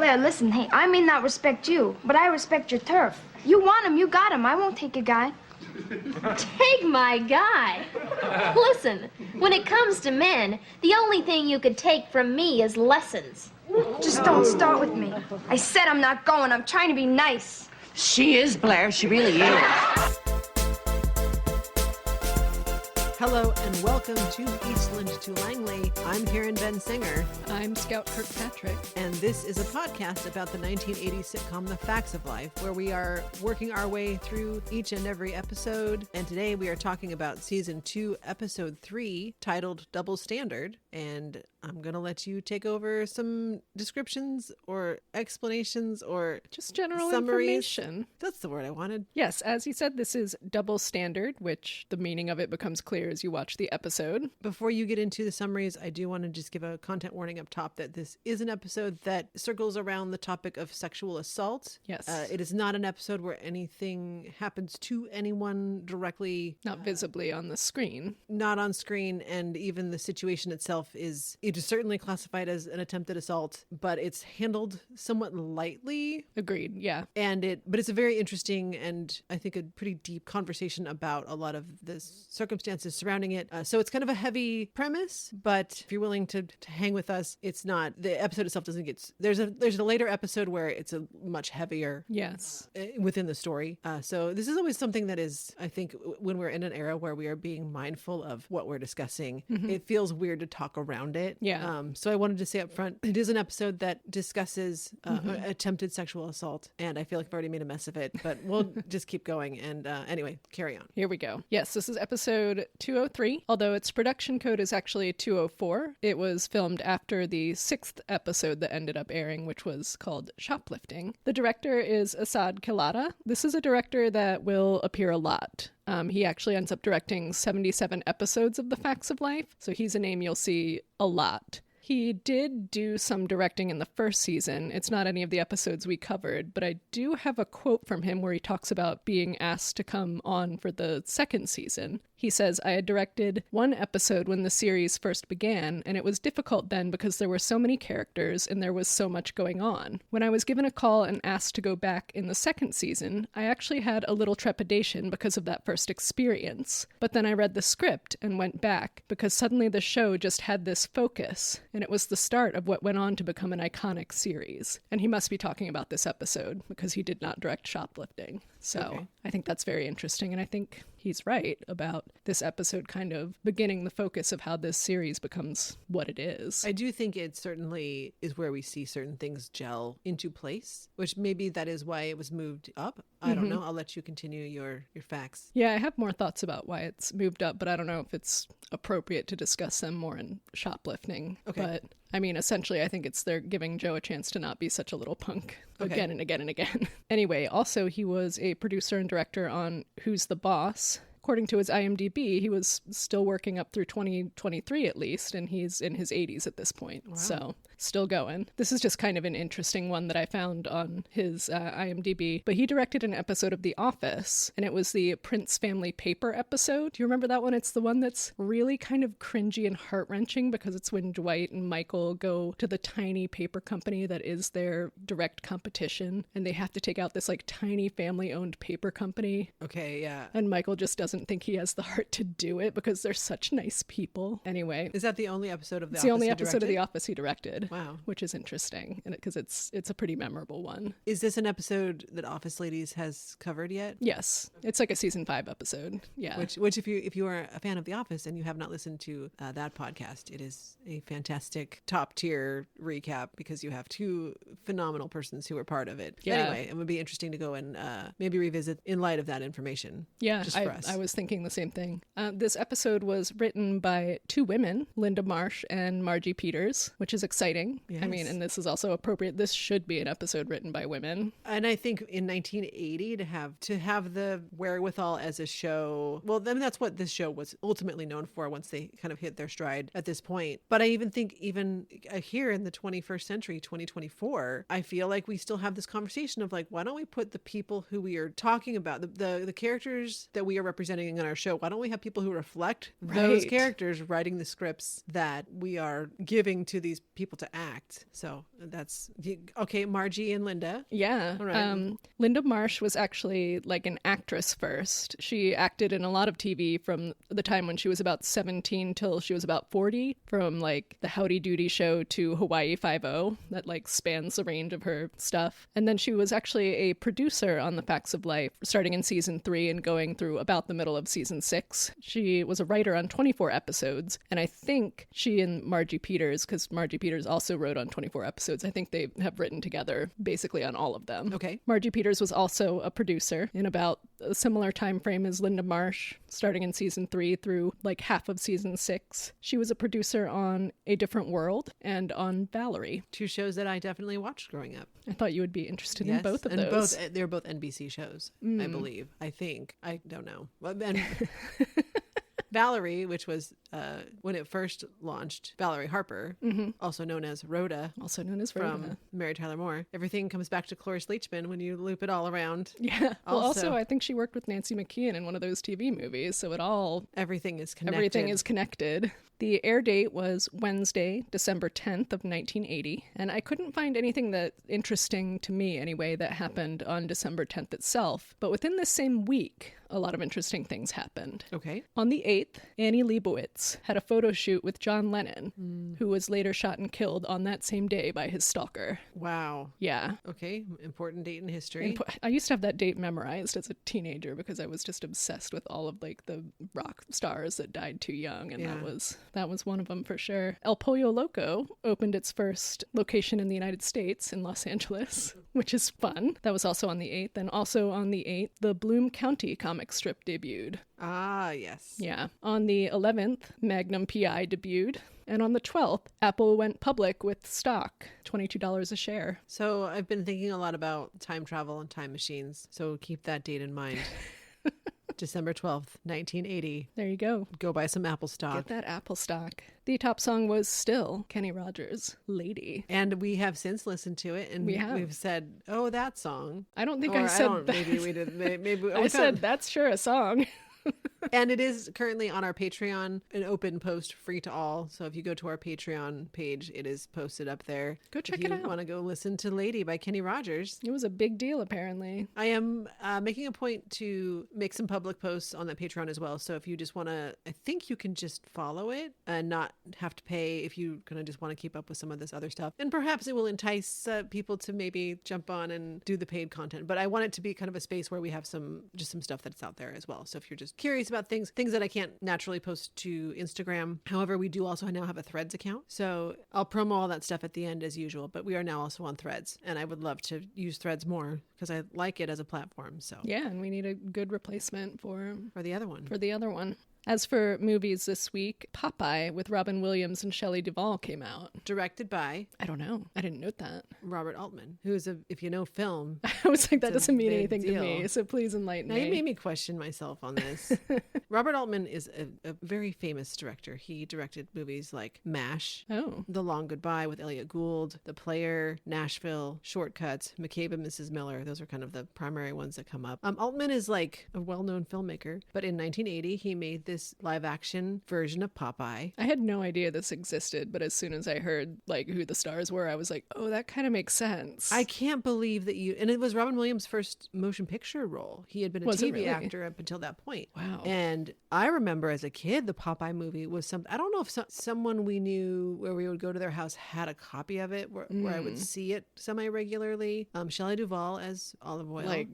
Blair, listen, hey, I may not respect you, but I respect your turf. You want him, you got him. I won't take a guy. Take my guy. Listen, when it comes to men, the only thing you could take from me is lessons. Just don't start with me. I said I'm not going. I'm trying to be nice. She is, Blair. She really is. Hello and welcome to Eastland to Langley. I'm Karen Ben Singer. I'm Scout Kirkpatrick. And this is a podcast about the 1980s sitcom The Facts of Life, where we are working our way through each and every episode. And today we are talking about season 2, episode 3, titled Double Standard. And I'm going to let you take over some descriptions or explanations or just general summaries. Information. That's the word I wanted. Yes, as you said, this is double standard, which the meaning of it becomes clear as you watch the episode. Before you get into the summaries, I do want to just give a content warning up top that this is an episode that circles around the topic of sexual assault. Yes. It is not an episode where anything happens to anyone directly. Not visibly on the screen. Not on screen, and even the situation itself it is certainly classified as an attempted assault, but it's handled somewhat lightly. Agreed, yeah. But it's a very interesting and I think a pretty deep conversation about a lot of the circumstances surrounding it. So it's kind of a heavy premise, but if you're willing to hang with us, it's not, the episode itself doesn't get, there's a later episode where it's a much heavier. Yes. Within the story. So this is always something that is, I think, when we're in an era where we are being mindful of what we're discussing, it feels weird to talk around it. Yeah. So I wanted to say up front, it is an episode that discusses attempted sexual assault, and I feel like I've already made a mess of it, but we'll just keep going. And anyway, carry on. Here we go. Yes, this is episode 203, although its production code is actually 204. It was filmed after the 6th episode that ended up airing, which was called Shoplifting. The director is Asad Kilata. This is a director that will appear a lot. He actually ends up directing 77 episodes of The Facts of Life, so he's a name you'll see a lot. He did do some directing in the first season. It's not any of the episodes we covered, but I do have a quote from him where he talks about being asked to come on for the second season. He says, "I had directed one episode when the series first began, and it was difficult then because there were so many characters and there was so much going on. When I was given a call and asked to go back in the second season, I actually had a little trepidation because of that first experience. But then I read the script and went back because suddenly the show just had this focus, and it was the start of what went on to become an iconic series." And he must be talking about this episode because he did not direct Shoplifting. So okay. I think that's very interesting, and I think he's right about this episode kind of beginning the focus of how this series becomes what it is. I do think it certainly is where we see certain things gel into place, which maybe that is why it was moved up. I don't know. I'll let you continue your facts. Yeah, I have more thoughts about why it's moved up, but I don't know if it's appropriate to discuss them more in Shoplifting. Okay. But I mean, essentially, I think they're giving Joe a chance to not be such a little punk again and again and again. Anyway, also, he was a producer and director on Who's the Boss? According to his IMDb, he was still working up through 2023 at least, and he's in his 80s at this point. Wow. So still going. This is just kind of an interesting one that I found on his IMDb. But he directed an episode of The Office, and it was the Prince Family Paper episode. Do you remember that one? It's the one that's really kind of cringy and heart-wrenching because it's when Dwight and Michael go to the tiny paper company that is their direct competition, and they have to take out this like tiny family-owned paper company. Okay, yeah. And Michael just doesn't think he has the heart to do it because they're such nice people. Anyway. Is that the only episode of The Office? It's the only episode of The Office he directed. Wow. Which is interesting because it's a pretty memorable one. Is this an episode that Office Ladies has covered yet? Yes. It's like a season 5 episode. Yeah. Which if you are a fan of The Office and you have not listened to that podcast, it is a fantastic top tier recap because you have two phenomenal persons who were part of it. Yeah. Anyway, it would be interesting to go and maybe revisit in light of that information. Yeah. Just for us. I was thinking the same thing. This episode was written by two women, Linda Marsh and Margie Peters, which is exciting. Yes. I mean, and this is also appropriate. This should be an episode written by women. And I think in 1980 to have the wherewithal as a show, well, I mean, that's what this show was ultimately known for once they kind of hit their stride at this point. But I even think here in the 21st century, 2024, I feel like we still have this conversation of like, why don't we put the people who we are talking about, the characters that we are representing in our show, why don't we have people who reflect those characters writing the scripts that we are giving to these people to act. So that's okay. Margie and Linda. Yeah. All right. Linda Marsh was actually like an actress first. She acted in a lot of TV from the time when she was about 17 till she was about 40, from like the Howdy Doody show to Hawaii Five-0. That like spans the range of her stuff. And then she was actually a producer on The Facts of Life, starting in season 3 and going through about the middle of season 6. She was a writer on 24 episodes, and I think she and Margie Peters, because Margie Peters also wrote on 24 episodes, I think they have written together basically on all of them. Okay. Margie Peters was also a producer in about a similar time frame as Linda Marsh, starting in season 3 through like half of season 6. She was a producer on A Different World and on Valerie. 2 shows that I definitely watched growing up. I thought you would be interested in both of and those. They're both NBC shows, I believe. I think. I don't know. Well, then Valerie, which was when it first launched, Valerie Harper, also known as Rhoda, Also known as Rhoda. from Mary Tyler Moore. Everything comes back to Cloris Leachman when you loop it all around. Yeah. Well, also, I think she worked with Nancy McKeon in one of those TV movies, so Everything is connected. everything is connected. The air date was Wednesday, December 10th of 1980, and I couldn't find anything that interesting to me anyway that happened on December 10th itself, but within this same week, a lot of interesting things happened. Okay. On the 8th, Annie Leibovitz had a photo shoot with John Lennon, who was later shot and killed on that same day by his stalker. Wow. Yeah. Okay. Important date in history. I used to have that date memorized as a teenager because I was just obsessed with all of like the rock stars that died too young, and that was one of them for sure. El Pollo Loco opened its first location in the United States in Los Angeles, which is fun. That was also on the 8th, and also on the 8th, the Bloom County comic strip debuted. Ah, yes. Yeah. On the 11th, Magnum PI debuted. And on the 12th, Apple went public with stock, $22 a share. So I've been thinking a lot about time travel and time machines. So keep that date in mind. December 12th, 1980. There you go. Go buy some Apple stock. Get that Apple stock. The top song was still Kenny Rogers' Lady. And we have since listened to it, and We have. we've said, "Oh, that song." I don't think Or I said don't, that. Maybe we did. Maybe I said that's sure a song. And it is currently on our Patreon, an open post, free to all. So if you go to our Patreon page, it is posted up there. Go check if it you out. want to go listen to "Lady" by Kenny Rogers. It was a big deal, apparently. I am making a point to make some public posts on that Patreon as well. So if you just want to, I think you can just follow it and not have to pay if you kind of just want to keep up with some of this other stuff. And perhaps it will entice people to maybe jump on and do the paid content. But I want it to be kind of a space where we have some stuff that's out there as well. So if you're just curious about things that I can't naturally post to Instagram. However, we do also now have a Threads account. So I'll promo all that stuff at the end as usual. But we are now also on Threads. And I would love to use Threads more because I like it as a platform. So Yeah, and we need a good replacement for the other one. the other one. As for movies this week, Popeye with Robin Williams and Shelley Duvall came out. Directed by I don't know. I didn't note that. Robert Altman, who is if you know film. I was like, that It's a doesn't mean big anything to deal. me, so please enlighten Now me. you made me question myself on this. Robert Altman is a very famous director. He directed movies like MASH, Oh. The Long Goodbye with Elliot Gould, The Player, Nashville, Shortcuts, McCabe and Mrs. Miller. Those are kind of the primary ones that come up. Altman is like a well-known filmmaker, but in 1980 he made this live-action version of Popeye. I had no idea this existed, but as soon as I heard like who the stars were, I was like, oh, that kind of makes sense. I can't believe that and it was Robin Williams' first motion picture role. He had been a Was it TV really? actor up until that point. Wow. And I remember as a kid, the Popeye movie was something, I don't know if someone we knew where we would go to their house had a copy of it where I would see it semi-regularly. Shelley Duvall as Olive Oil. Like,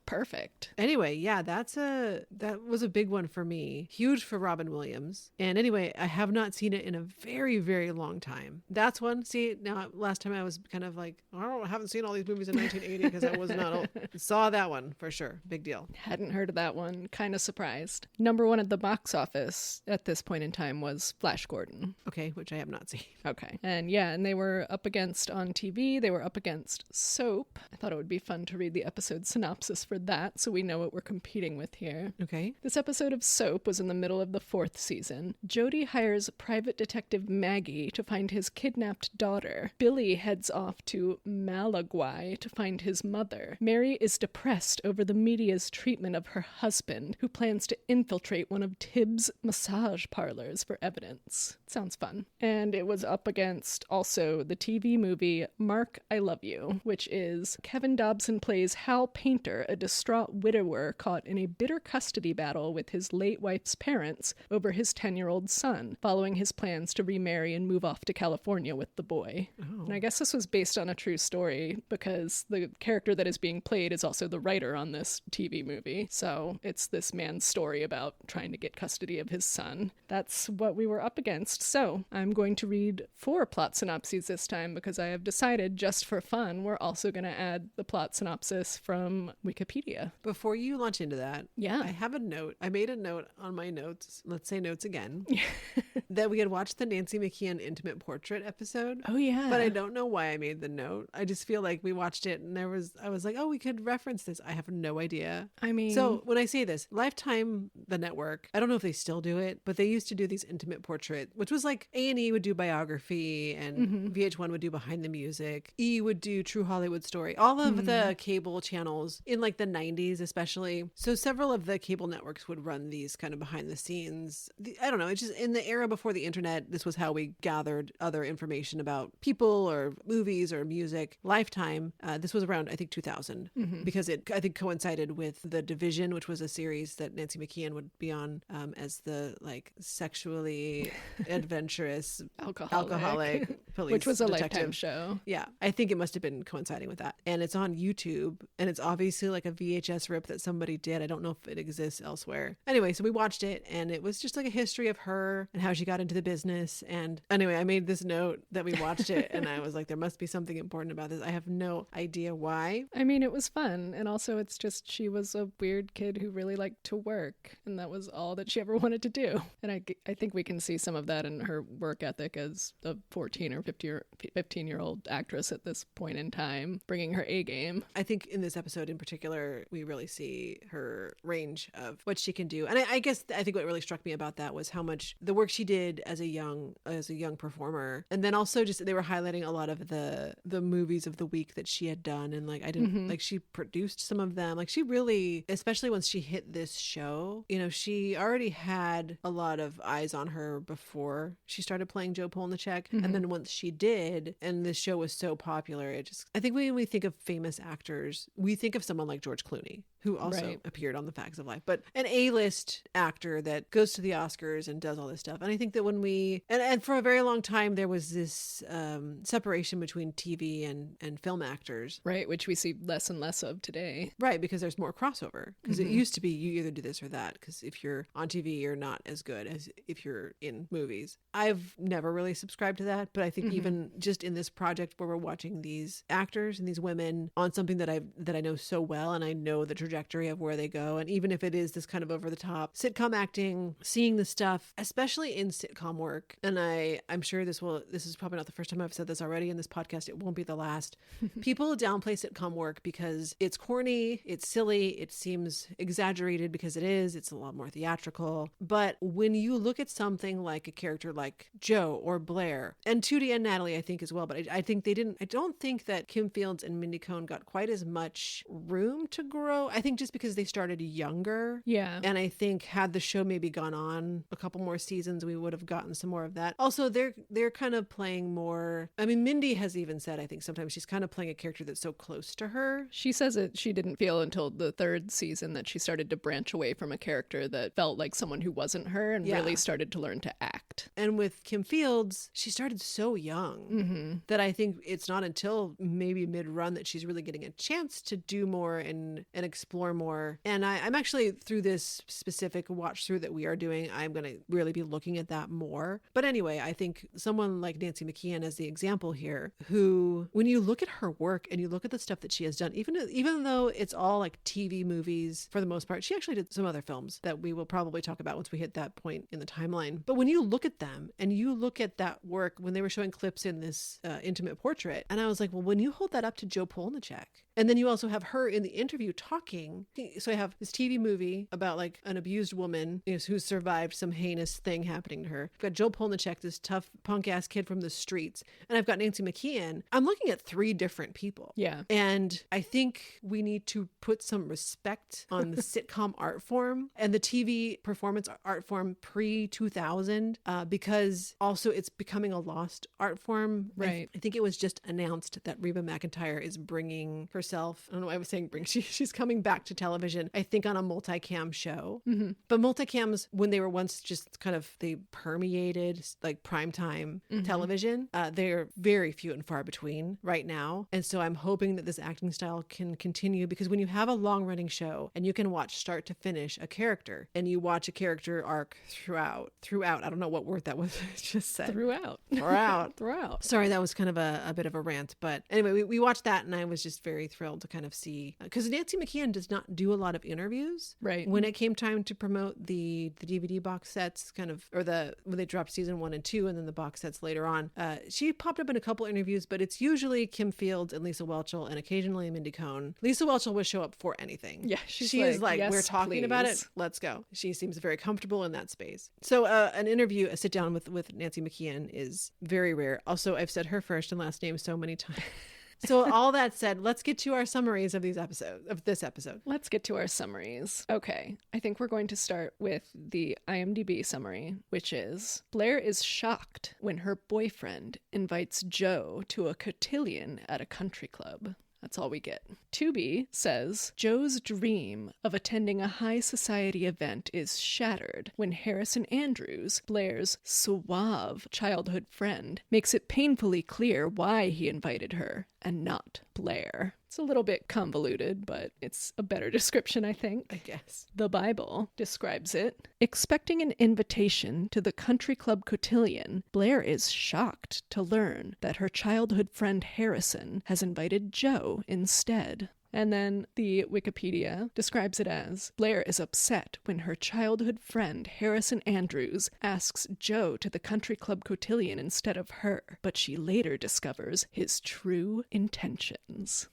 perfect. Anyway, yeah, that was a big one for me. Huge for Robin Williams. And anyway, I have not seen it in a very, very long time. That's one. See, now last time I was kind of like, I haven't seen all these movies in 1980 because I was not old. Saw that one for sure. Big deal. Hadn't heard of that one. Kind of surprised. Number one at the box office at this point in time was Flash Gordon. Okay, which I have not seen. Okay. And yeah, and they were up against on TV, they were up against Soap. I thought it would be fun to read the episode synopsis for that so we know what we're competing with here. Okay. This episode of Soap was in the middle of the 4th season. Jody hires private detective Maggie to find his kidnapped daughter. Billy heads off to Malaguay to find his mother. Mary is depressed over the media's treatment of her husband, who plans to infiltrate one of Tibbs' massage parlors for evidence. Sounds fun. And it was up against also the TV movie Mark, I Love You, which is Kevin Dobson plays Hal Painter, a distraught widower caught in a bitter custody battle with his late wife's parents over his 10-year-old son, following his plans to remarry and move off to California with the boy. And I guess this was based on a true story because the character that is being played is also the writer on this TV movie. So it's this man's story about trying to get custody of his son. That's what we were up against. So I'm going to read 4 plot synopses this time because I have decided, just for fun, we're also going to add the plot synopsis from Wikipedia. Before you launch into that, Yeah. I have a note. I made a note on my notes. Let's say notes again. That we had watched the Nancy McKeon Intimate Portrait episode. Oh, yeah. But I don't know why I made the note. I just feel like we watched it and I was like, oh, we could reference this. I have no idea. I mean... So when I say this, Lifetime, the network, I don't know if they still do it, but they used to do these intimate portrait, which was like A&E would do biography and VH1 would do behind the music. E would do True Hollywood Story. All of the cable channels in like the 90s especially. So several of the cable networks would run these kind of behind the scenes. I don't know. It's just in the era before the internet, this was how we gathered other information about people or movies or music. Lifetime, this was around, I think, 2000 because it, I think, coincided with The Division, which was a series that Nancy McKeon would be on as the like sexually adventurous alcoholic police which was a detective. Lifetime show. Yeah, I think it must have been coinciding with that. And it's on YouTube, and it's obviously like a VHS rip that somebody did. I don't know if it exists elsewhere. Anyway, so we watched it, and it was just like a history of her and how she got into the business. And anyway, I made this note that we watched it, and I was like, there must be something important about this. I have no idea why. I mean, it was fun. And also, it's just she was a weird kid who really liked to work, and that was all that she ever wanted to do. And I think we can see some of that in her work ethic as a 14 or 15-year-old actress at this point in time, bringing her A game. I think in this episode in particular, we really see her range of what she can do. And I think what really struck me about that was how much the work she did as a young performer. And then also just they were highlighting a lot of the movies of the week that she had done. And like, I didn't like, she produced some of them. Like she really, especially once she hit this show, you know, she already had a lot of eyes on her before she started playing Joe Polnicek. And then once she did, and this show was so popular, I think when we think of famous actors, we think of someone like George Clooney, who also appeared on The Facts of Life, but an A-list actor that goes to the Oscars and does all this stuff. And I think that when we, and for a very long time, there was this separation between TV and film actors. Right, which we see less and less of today. Right, because there's more crossover. Because it used to be you either do this or that. Because if you're on TV, you're not as good as if you're in movies. I've never really subscribed to that, but I think even just in this project where we're watching these actors and these women on something that I know so well, and I know the trajectory of where they go, and even if it is this kind of over the top sitcom acting, seeing the stuff, especially in sitcom work, and I'm sure this is probably not the first time I've said this already in this podcast, it won't be the last. People downplay sitcom work because it's corny, it's silly, it seems exaggerated because it's a lot more theatrical. But when you look at something like a character like Joe or Blair, and Tootie and Natalie, I think as well, but I don't think that Kim Fields and Mindy Cohn got quite as much room to grow. I think just because they started younger. Yeah. And I think had the show maybe gone on a couple more seasons, we would have gotten some more of that. Also, they're kind of playing more. I mean, Mindy has even said, I think sometimes she's kind of playing a character that's so close to her. She says that she didn't feel until the 3rd season that she started to branch away from a character that felt like someone who wasn't her and really started to learn to act. And with Kim Fields, she started so young that I think it's not until maybe mid-run that she's really getting a chance to do more and explore more. And I'm actually, through this specific watch through that we are doing, I'm going to really be looking at that more. But anyway, I think someone like Nancy McKeon as the example here, who, when you look at her work and you look at the stuff that she has done, even though it's all like TV movies for the most part, she actually did some other films that we will probably talk about once we hit that point in the timeline. But when you look at them and you look at that work, when they were showing clips in this intimate portrait, and I was like, well, when you hold that up to Joe Polnicek, and then you also have her in the interview talking shocking. So I have this TV movie about like an abused woman who survived some heinous thing happening to her. I've got Joe Polnicek, this tough punk ass kid from the streets, and I've got Nancy McKeon. I'm looking at 3 different people. Yeah. And I think we need to put some respect on the sitcom art form and the TV performance art form pre-2000 because also it's becoming a lost art form. Right. I think it was just announced that Reba McEntire is bringing herself, I don't know why I was saying bring, she's coming back to television, I think on a multicam show. Mm-hmm. But multicams, when they were once just kind of, they permeated like primetime television, they're very few and far between right now. And so I'm hoping that this acting style can continue, because when you have a long running show and you can watch start to finish a character and you watch a character arc throughout, I don't know what word that was just said. Throughout. Sorry, that was kind of a bit of a rant. But anyway, we watched that and I was just very thrilled to kind of see, because Nancy McKeon does not do a lot of interviews. Right. When it came time to promote the DVD box sets, kind of, or when they dropped season 1 and 2 and then the box sets later on, she popped up in a couple interviews, but it's usually Kim Fields and Lisa Whelchel and occasionally Mindy Cohn. Lisa Whelchel will show up for anything. Yeah, she is like, yes, we're talking about it, let's go. She seems very comfortable in that space. So an interview, a sit down with Nancy McKeon is very rare. Also, I've said her first and last name so many times. So all that said, let's get to our summaries of this episode. Let's get to our summaries. Okay, I think we're going to start with the IMDb summary, which is Blair is shocked when her boyfriend invites Joe to a cotillion at a country club. That's all we get. Tubi says, Joe's dream of attending a high society event is shattered when Harrison Andrews, Blair's suave childhood friend, makes it painfully clear why he invited her and not Blair. It's a little bit convoluted, but it's a better description, I think. I guess. The Bible describes it. Expecting an invitation to the country club cotillion, Blair is shocked to learn that her childhood friend Harrison has invited Joe instead. And then the Wikipedia describes it as, Blair is upset when her childhood friend Harrison Andrews asks Joe to the country club cotillion instead of her, but she later discovers his true intentions.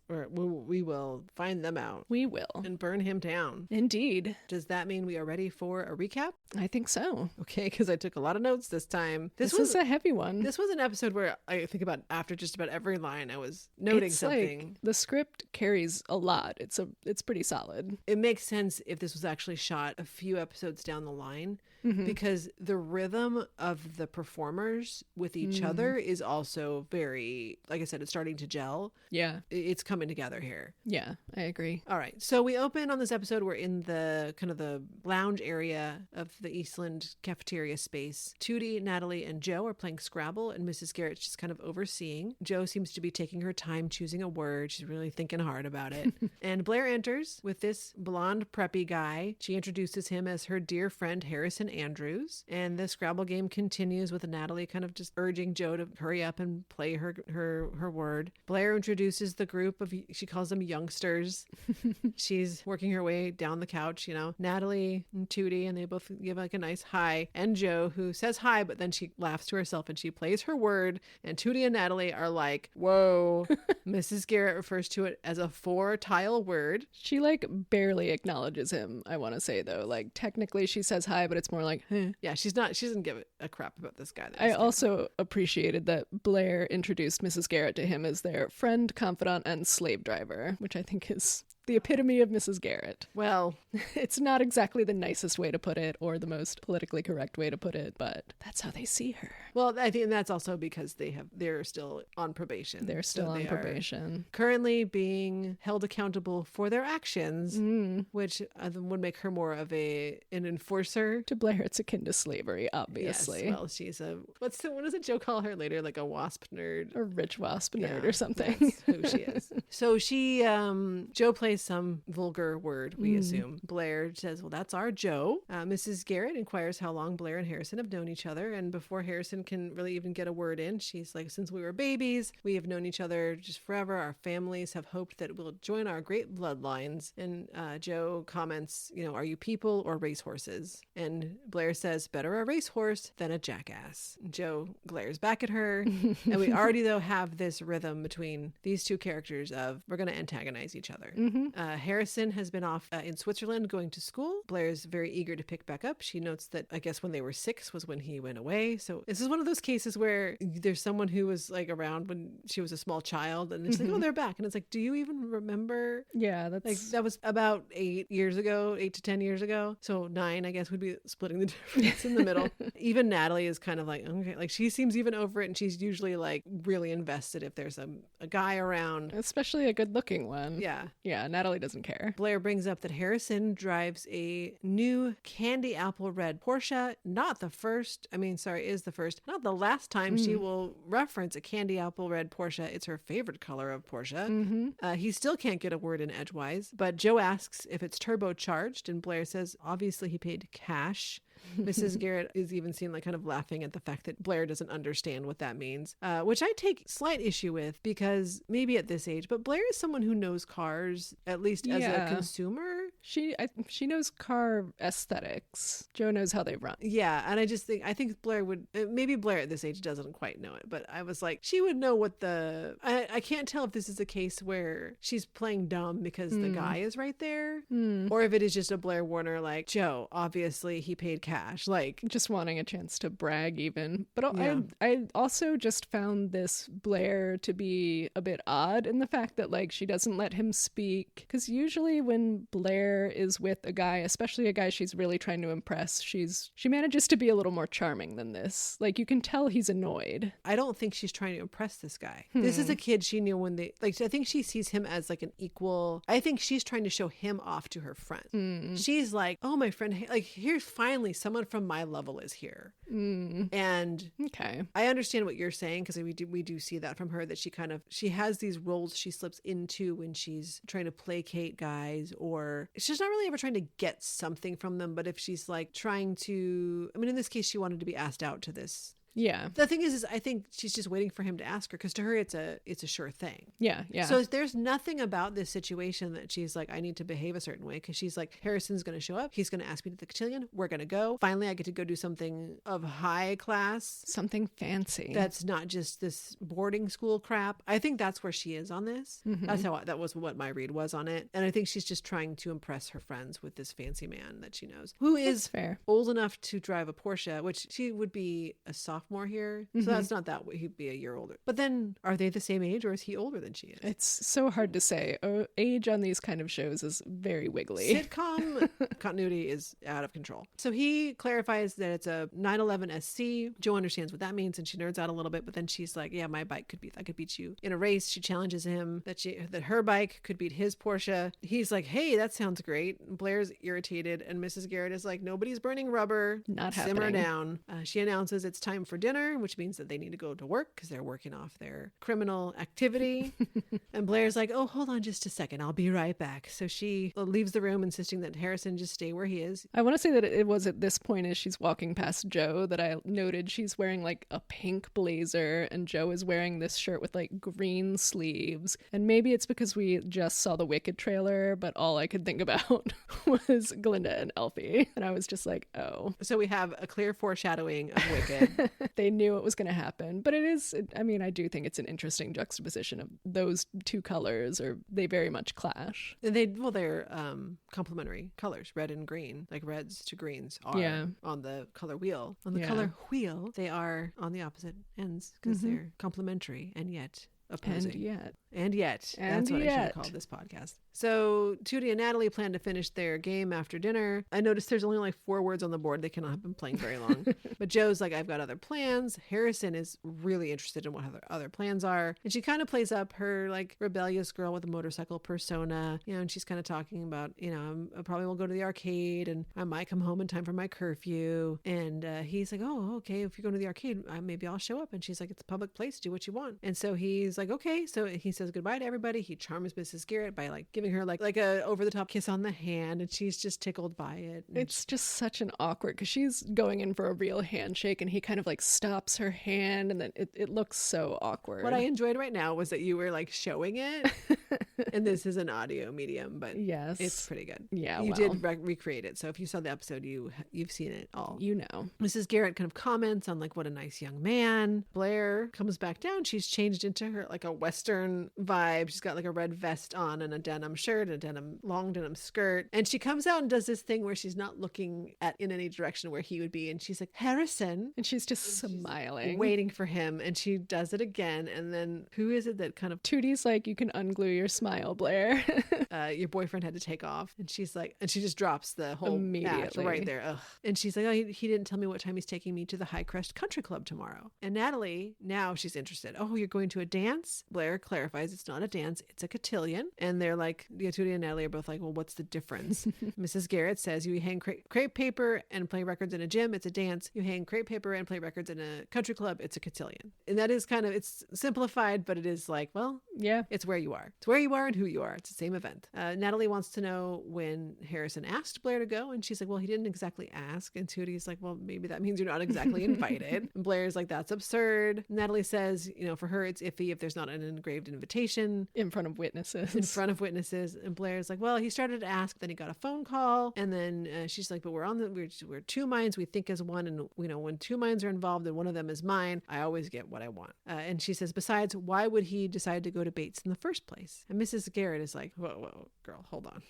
Or we will find them out. We will. And burn him down. Indeed. Does that mean we are ready for a recap? I think so. Okay, because I took a lot of notes this time. This was a heavy one. This was an episode where I think about after just about every line I was noting something. Like, the script carries a lot. It's pretty solid. It makes sense if this was actually shot a few episodes down the line, because the rhythm of the performers with each other is also very, like I said, it's starting to gel. Yeah. It's coming together here. Yeah, I agree. All right. So we open on this episode. We're in the kind of the lounge area of the Eastland cafeteria space. Tootie, Natalie, and Joe are playing Scrabble, and Mrs. Garrett's just kind of overseeing. Joe seems to be taking her time choosing a word. She's really thinking hard about it. And Blair enters with this blonde preppy guy. She introduces him as her dear friend Harrison Andrews, and the Scrabble game continues with Natalie kind of just urging Joe to hurry up and play her word. Blair introduces the group of, she calls them youngsters. She's working her way down the couch, Natalie and Tootie, and they both give like a nice hi, and Joe, who says hi, but then she laughs to herself and she plays her word, and Tootie and Natalie are like, whoa. Mrs. Garrett refers to it as a 4-tile word. She like barely acknowledges him, I want to say, though. Like technically she says hi, but it's more like, eh. Yeah, she doesn't give a crap about this guy. I also appreciated that Blair introduced Mrs. Garrett to him as their friend, confidant, and slave driver, which I think is the epitome of Mrs. Garrett. Well, it's not exactly the nicest way to put it or the most politically correct way to put it, but that's how they see her. Well, I think that's also because they're still on probation. They're still on probation. Currently being held accountable for their actions, which would make her more of an enforcer. To Blair, it's akin to slavery, obviously. Yes, well, she's what does it Joe call her later? Like a wasp nerd? A rich wasp nerd or something. That's who she is. So Joe plays some vulgar word, we assume. Blair says, well, that's our Joe. Mrs. Garrett inquires how long Blair and Harrison have known each other, and before Harrison can really even get a word in, she's like, since we were babies, we have known each other just forever. Our families have hoped that we'll join our great bloodlines. And Joe comments, are you people or racehorses? And Blair says, better a racehorse than a jackass. Joe glares back at her, and we already, though, have this rhythm between these two characters of we're going to antagonize each other. Harrison has been off in Switzerland going to school. Blair's very eager to pick back up. She notes that I guess when they were 6 was when he went away. So this is one of those cases where there's someone who was like around when she was a small child, and it's like, oh, they're back. And it's like, do you even remember? Yeah, that's Like that was about 8 years ago, 8 to 10 years ago. So 9, I guess, would be splitting the difference in the middle. Even Natalie is kind of like, okay, like she seems even over it, and she's usually like really invested if there's a guy around. especially a good-looking one. Yeah. Yeah, Natalie doesn't care. Blair brings up that Harrison drives a new candy apple red Porsche. Is the first, not the last time she will reference a candy apple red Porsche. It's her favorite color of Porsche. He still can't get a word in edgewise, but Joe asks if it's turbocharged, and Blair says obviously he paid cash. Mrs. Garrett is even seen like kind of laughing at the fact that Blair doesn't understand what that means, which I take slight issue with because maybe at this age, but Blair is someone who knows cars, at least as a consumer. She knows car aesthetics. Joe knows how they run. Yeah, and I think Blair would, maybe Blair at this age doesn't quite know it, but I was like, she would know what I can't tell if this is a case where she's playing dumb because the guy is right there, or if it is just a Blair Warner like, Joe, obviously he paid cash, like Just wanting a chance to brag even. But Yeah. I also just found this Blair to be a bit odd in the fact that like she doesn't let him speak. Because usually when Blair is with a guy, especially a guy she's really trying to impress, she manages to be a little more charming than this. Like you can tell he's annoyed. I don't think she's trying to impress this guy. This is a kid she knew when they, like, I think she sees him as like an equal. I think she's trying to show him off to her friend. She's like, oh, my friend, like, here's finally someone from my level is here. And Okay. I understand what you're saying, because we do see that from her, that she has these roles she slips into when she's trying to placate guys, or she's not really ever trying to get something from them, but if she's like trying to, I mean, in this case, she wanted to be asked out to this. Yeah. The thing is I think she's just waiting for him to ask her, because to her it's a sure thing. Yeah. So there's nothing about this situation that she's like, I need to behave a certain way, because she's like, Harrison's going to show up. He's going to ask me to the cotillion. We're going to go. Finally, I get to go do something of high class. Something fancy. That's not just this boarding school crap. I think that's where she is on this. That was what my read was on it. And I think she's just trying to impress her friends with this fancy man that she knows, who is fair. old enough to drive a Porsche, which she would be a sophomore here. So that's not that way. He'd be a year older. But then are they the same age, or is he older than she is? It's so hard to say. Age on these kind of shows is very wiggly. Sitcom continuity is out of control. So he clarifies that it's a 911 SC. Joe understands what that means, and she nerds out a little bit, but then she's like, yeah, my bike I could beat you in a race. She challenges him that her bike could beat his Porsche. He's like, hey, that sounds great. Blair's irritated, and Mrs. Garrett is like, nobody's burning rubber. Not Simmer happening. down. She announces it's time for dinner, which means that they need to go to work because they're working off their criminal activity. And Blair's like, oh, hold on just a second. I'll be right back. So she leaves the room, insisting that Harrison just stay where he is. I want to say that it was at this point as she's walking past Joe that I noted she's wearing like a pink blazer, and Joe is wearing this shirt with like green sleeves. And maybe it's because we just saw the Wicked trailer, but all I could think about was Glinda and Elfie. And I was just like, oh. So we have a clear foreshadowing of Wicked. They knew it was going to happen. But I do think it's an interesting juxtaposition of those two colors, or they very much clash. And they're complementary colors, red and green. Like reds to greens are on the color wheel. On the color wheel, they are on the opposite ends, because they're complementary and yet opposing. And yet. That's what I should have called this podcast. So Tootie and Natalie plan to finish their game after dinner. I noticed there's only like 4 words on the board. They cannot have been playing very long. But Joe's like, I've got other plans. Harrison is really interested in what her other plans are. And she kind of plays up her like rebellious girl with a motorcycle persona, and she's kind of talking about, I probably will go to the arcade, and I might come home in time for my curfew. And he's like, oh, okay, if you're going to the arcade, maybe I'll show up. And she's like, it's a public place, do what you want. And so he's like, okay. So he says goodbye to everybody. He charms Mrs. Garrett by like giving her like a over the top kiss on the hand, and she's just tickled by it. And it's just such an awkward, because she's going in for a real handshake and he kind of like stops her hand, and then it looks so awkward. What I enjoyed right now was that you were like showing it And this is an audio medium, but Yes. it's pretty good. Yeah, You well. did recreate it. So if you saw the episode, you've seen it all. You know. Mrs. Garrett kind of comments on like what a nice young man. Blair comes back down. She's changed into her like a Western vibe. She's got like a red vest on and a denim shirt and a long denim skirt. And she comes out and does this thing where she's not looking in any direction where he would be. And she's like, Harrison. And she's just smiling. Waiting for him. And she does it again. And then who is it that kind of Tootie's like, you can unglue your smile, Blair. your boyfriend had to take off. And she's like, and she just drops the whole act Immediately. right there. Ugh. And she's like, oh, he didn't tell me what time he's taking me to the High Crest Country Club tomorrow. And Natalie, now she's interested. Oh, you're going to a dance? Blair clarifies it's not a dance, it's a cotillion. And they're like, Tootie and Natalie are both like, well, what's the difference? Mrs. Garrett says, you hang crepe paper and play records in a gym, it's a dance. You hang crepe paper and play records in a country club, it's a cotillion. And that is kind of, it's simplified, but it is like, well, Yeah. it's where you are. It's where you are and who you are. It's the same event. Natalie wants to know when Harrison asked Blair to go. And she's like, well, he didn't exactly ask. And Tootie's like, well, maybe that means you're not exactly invited. And Blair's like, that's absurd. Natalie says, for her, it's iffy if there's not an engraved invitation. In front of witnesses. In front of witnesses. And Blair's like, well, he started to ask, then he got a phone call. And then she's like, but we're two minds. We think as one. And, when two minds are involved and one of them is mine, I always get what I want. And she says, besides, why would he decide to go to Bates in the first place? And Mrs. Garrett is like, whoa, girl, hold on.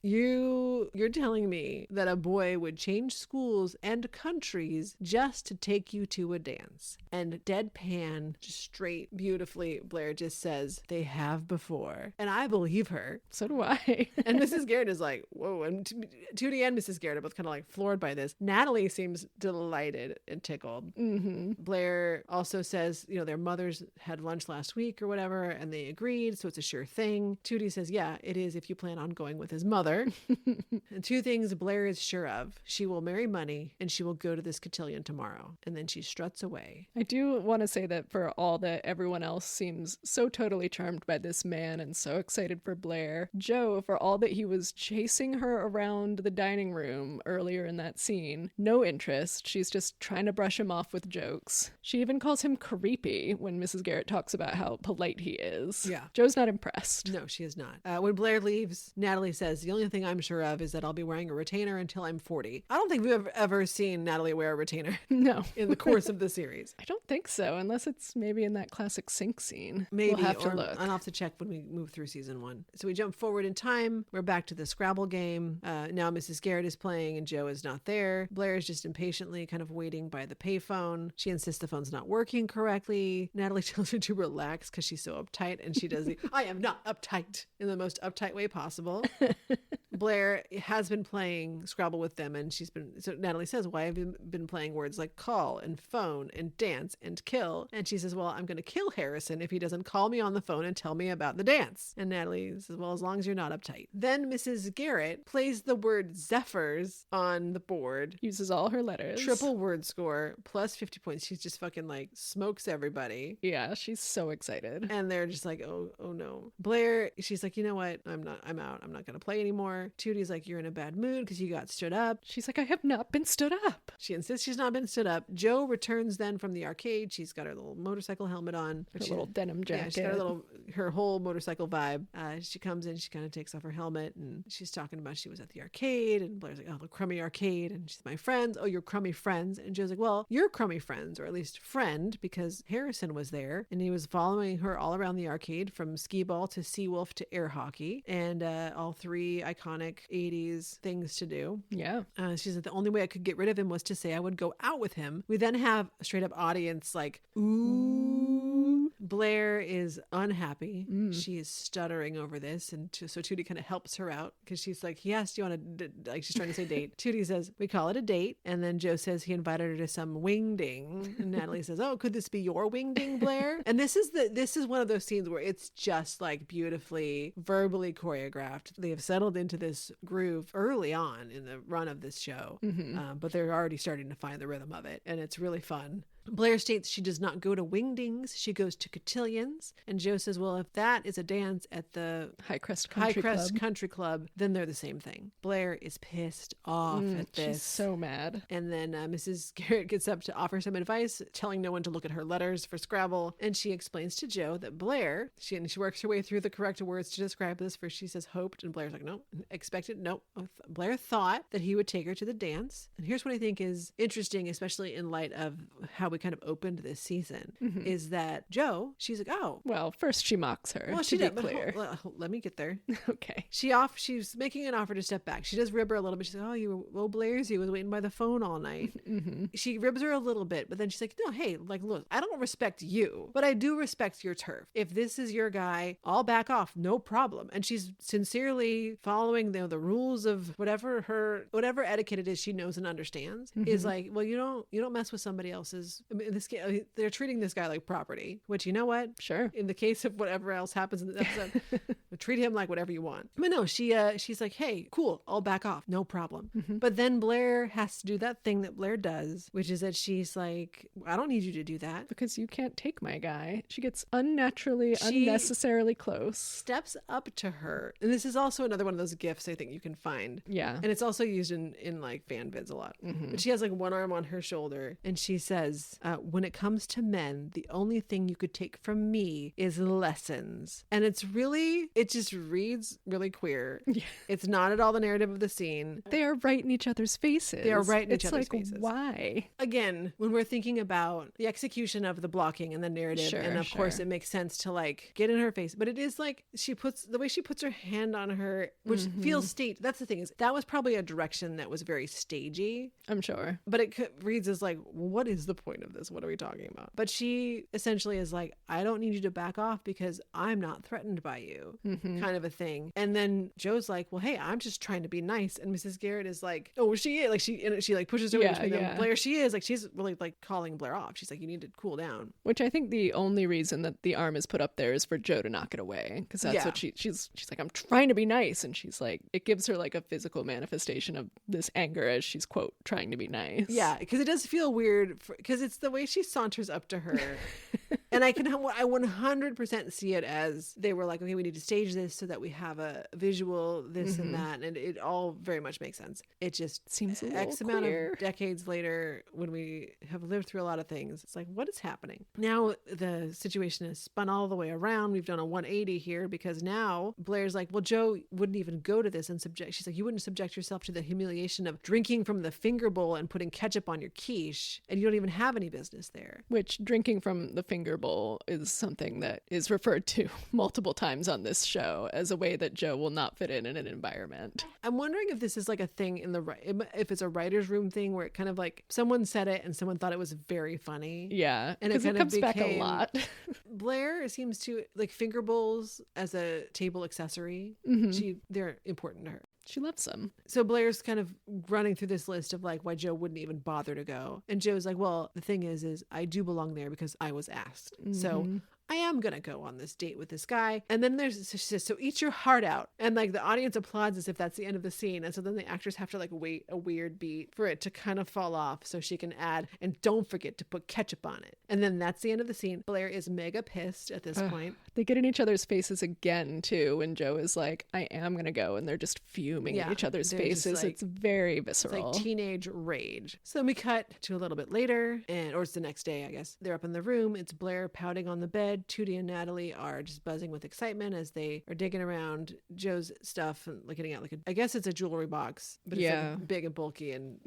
You're telling me that a boy would change schools and countries just to take you to a dance? And deadpan, just straight, beautifully, Blair just says, they have before. And I believe her. So do I. And Mrs. Garrett is like, whoa. And Tootie and Mrs. Garrett are both kind of like floored by this. Natalie seems delighted and tickled. Mm-hmm. Blair also says, their mothers had lunch last week or whatever, and they agreed, so it's a sure thing. Tootie says, yeah, it is if you plan on going with his mother. And two things Blair is sure of. She will marry money, and she will go to this cotillion tomorrow. And then she struts away. I do want to say that for all that everyone else seems so totally charmed by this man and so excited for Blair, Joe, for all that he was chasing her around the dining room earlier in that scene, no interest. She's just trying to brush him off with jokes. She even calls him creepy when Mrs. Garrett talks about how polite he is. Yeah. Joe's not impressed. No, she is not. When Blair leaves, Natalie says, the only thing I'm sure of is that I'll be wearing a retainer until I'm 40. I don't think we've ever seen Natalie wear a retainer No. in the course of the series. I don't think so, unless it's maybe in that classic sink scene. Maybe, we'll have to or look. I'll have to check when we move through season 1. So we jump forward in time. We're back to the Scrabble game. Now Mrs. Garrett is playing and Joe is not there. Blair is just impatiently kind of waiting by the payphone. She insists the phone's not working correctly. Natalie tells her to relax because she's so uptight, and she does the I am not uptight in the most uptight way possible. Blair has been playing Scrabble with them, and so Natalie says, why have you been playing words like call and phone and dance and kill? And she says, well, I'm going to kill Harrison if he doesn't call me on the phone and tell me about the dance. And Natalie says, well, as long as you're not uptight. Then Mrs. Garrett plays the word Zephyrs on the board. Uses all her letters. Triple word score, plus 50 points. She's just fucking like smokes everybody. Yeah, she's so excited. And they're just like, oh no. Blair, she's like, you know what? I'm out. I'm not going to play anymore. Tootie's like, you're in a bad mood because you got stood up. She's like, I have not been stood up. She insists she's not been stood up. Joe returns then from the arcade. She's got her little motorcycle helmet on. Her little denim jacket. Yeah, she's got her whole motorcycle vibe. She comes in, she kind of takes off her helmet, and she's talking about she was at the arcade, and Blair's like, oh, the crummy arcade, and she's my friends. Oh, your crummy friends. And Joe's like, well, you're crummy friends, or at least friend, because Harrison was there, and he was following her all around the arcade from skee ball to Seawolf to air hockey, and all three iconic 80s things to do. Yeah. She said the only way I could get rid of him was to say I would go out with him. We then have a straight up audience like, ooh. Blair is unhappy. She is stuttering over this. And so Tootie kind of helps her out because she's like, yes, do you want to, like she's trying to say date. Tootie says, we call it a date. And then Joe says he invited her to some wingding. And Natalie says, oh, could this be your wingding, Blair? And this is one of those scenes where it's just like beautifully verbally choreographed. They have settled into this groove early on in the run of this show, but they're already starting to find the rhythm of it. And it's really fun. Blair states she does not go to wingdings, she goes to cotillions. And Joe says, well, if that is a dance at the High Crest Country Club, then they're the same thing. Blair is pissed off at this. She's so mad. And then Mrs. Garrett gets up to offer some advice, telling no one to look at her letters for Scrabble. And she explains to Joe that Blair, she works her way through the correct words to describe this. First she says hoped, and Blair's like, no, expected, no. Blair thought that he would take her to the dance. And here's what I think is interesting, especially in light of how we kind of opened this season, is that Joe, she's like, oh. Well, first she mocks her, Well, to she be did, clear. Let me get there. Okay. She's making an offer to step back. She does rib her a little bit. She's like, oh, Blairsy was waiting by the phone all night. She ribs her a little bit, but then she's like, no, hey, like, look, I don't respect you, but I do respect your turf. If this is your guy, I'll back off, no problem. And she's sincerely following the rules of whatever etiquette it is she knows and understands. Is like, well, you don't mess with somebody else's. I mean, in this case, they're treating this guy like property, which, you know what? Sure. In the case of whatever else happens in the episode, treat him like whatever you want. But no, she's like, hey, cool, I'll back off, no problem. But then Blair has to do that thing that Blair does, which is that she's like, I don't need you to do that. Because you can't take my guy. She gets unnecessarily close. Steps up to her. And this is also another one of those gifs I think you can find. Yeah. And it's also used in like fan vids a lot. But she has like one arm on her shoulder and she says, when it comes to men, the only thing you could take from me is lessons. And it just reads really queer. Yeah. It's not at all the narrative of the scene. They are right in each other's faces. They are right in each other's faces. Why? Again, when we're thinking about the execution of the blocking and the narrative, and of course it makes sense to like get in her face, but it is like the way she puts her hand on her, which feels staged. That's the thing, is that was probably a direction that was very stagey. I'm sure. But it reads as like, what is the point of this? What are we talking about? But she essentially is like, I don't need you to back off because I'm not threatened by you, kind of a thing. And then Joe's like, well, hey, I'm just trying to be nice. And Mrs. Garrett is like, oh, she is. Like she like pushes her away between them. Blair, she is like, she's really like calling Blair off. She's like, you need to cool down. Which I think the only reason that the arm is put up there is for Joe to knock it away, because that's what she's like, I'm trying to be nice, and she's like, it gives her like a physical manifestation of this anger as she's, quote, trying to be nice. Yeah, because it does feel weird because it's the way she saunters up to her. And I 100% see it as they were like, okay, we need to stage this so that we have a visual, this and that. And it all very much makes sense. It just seems a X little amount queer. of decades later, when we have lived through a lot of things, it's like, what is happening? Now the situation is spun all the way around. We've done a 180 here because now Blair's like, well, Joe wouldn't even go to this and she's like, you wouldn't subject yourself to the humiliation of drinking from the finger bowl and putting ketchup on your quiche, and you don't even have any business there. Which, drinking from the finger bowl is something that is referred to multiple times on this show as a way that Joe will not fit in an environment. I'm wondering if this is like a thing if it's a writer's room thing where it kind of like someone said it and someone thought it was very funny. Yeah, and because it comes back a lot. Blair seems to like finger bowls as a table accessory. They're important to her. She loves them. So Blair's kind of running through this list of like why Joe wouldn't even bother to go. And Joe's like, well, the thing is I do belong there because I was asked. So I am going to go on this date with this guy. And then she says, so eat your heart out. And like the audience applauds as if that's the end of the scene. And so then the actors have to like wait a weird beat for it to kind of fall off so she can add, and don't forget to put ketchup on it. And then that's the end of the scene. Blair is mega pissed at this point. They get in each other's faces again too when Joe is like, I am going to go. And they're just fuming in each other's faces. Like, it's very visceral. It's like teenage rage. So then we cut to a little bit later, or it's the next day, I guess. They're up in the room. It's Blair pouting on the bed. Tootie and Natalie are just buzzing with excitement as they are digging around Joe's stuff and looking at I guess it's a jewelry box, but it's like big and bulky, and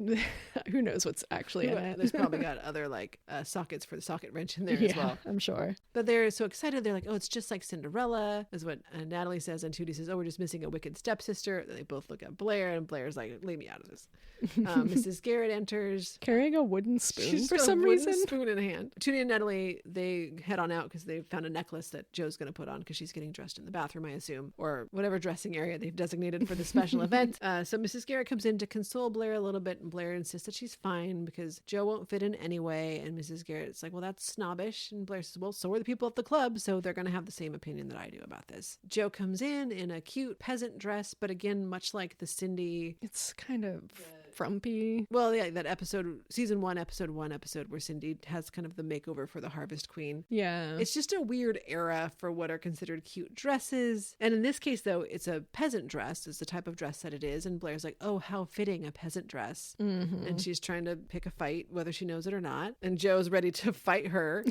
who knows what's actually in it. There's probably got other like sockets for the socket wrench in there as well. I'm sure. But they're so excited. They're like, oh, it's just like Cinderella, is what Natalie says, and Tootie says, oh, we're just missing a wicked stepsister. Then they both look at Blair, and Blair's like, leave me out of this. Mrs. Garrett enters carrying a wooden spoon. She's for got some a wooden reason. spoon in hand. Tootie and Natalie, they head on out because they found a necklace that Joe's going to put on because she's getting dressed in the bathroom, I assume, or whatever dressing area they've designated for the special event. So Mrs. Garrett comes in to console Blair a little bit, and Blair insists that she's fine because Joe won't fit in anyway. And Mrs. Garrett's like, well, that's snobbish. And Blair says, well, so are the people at the club, so they're going to have the same opinion that I do about this. Joe comes in a cute peasant dress, but again, much like the Cindy, it's kind of frumpy. Well, yeah, that episode, season 1, episode 1 episode where Cindy has kind of the makeover for the Harvest Queen. Yeah. It's just a weird era for what are considered cute dresses. And in this case, though, it's a peasant dress, is the type of dress that it is. And Blair's like, oh, how fitting, a peasant dress. And she's trying to pick a fight, whether she knows it or not. And Joe's ready to fight her.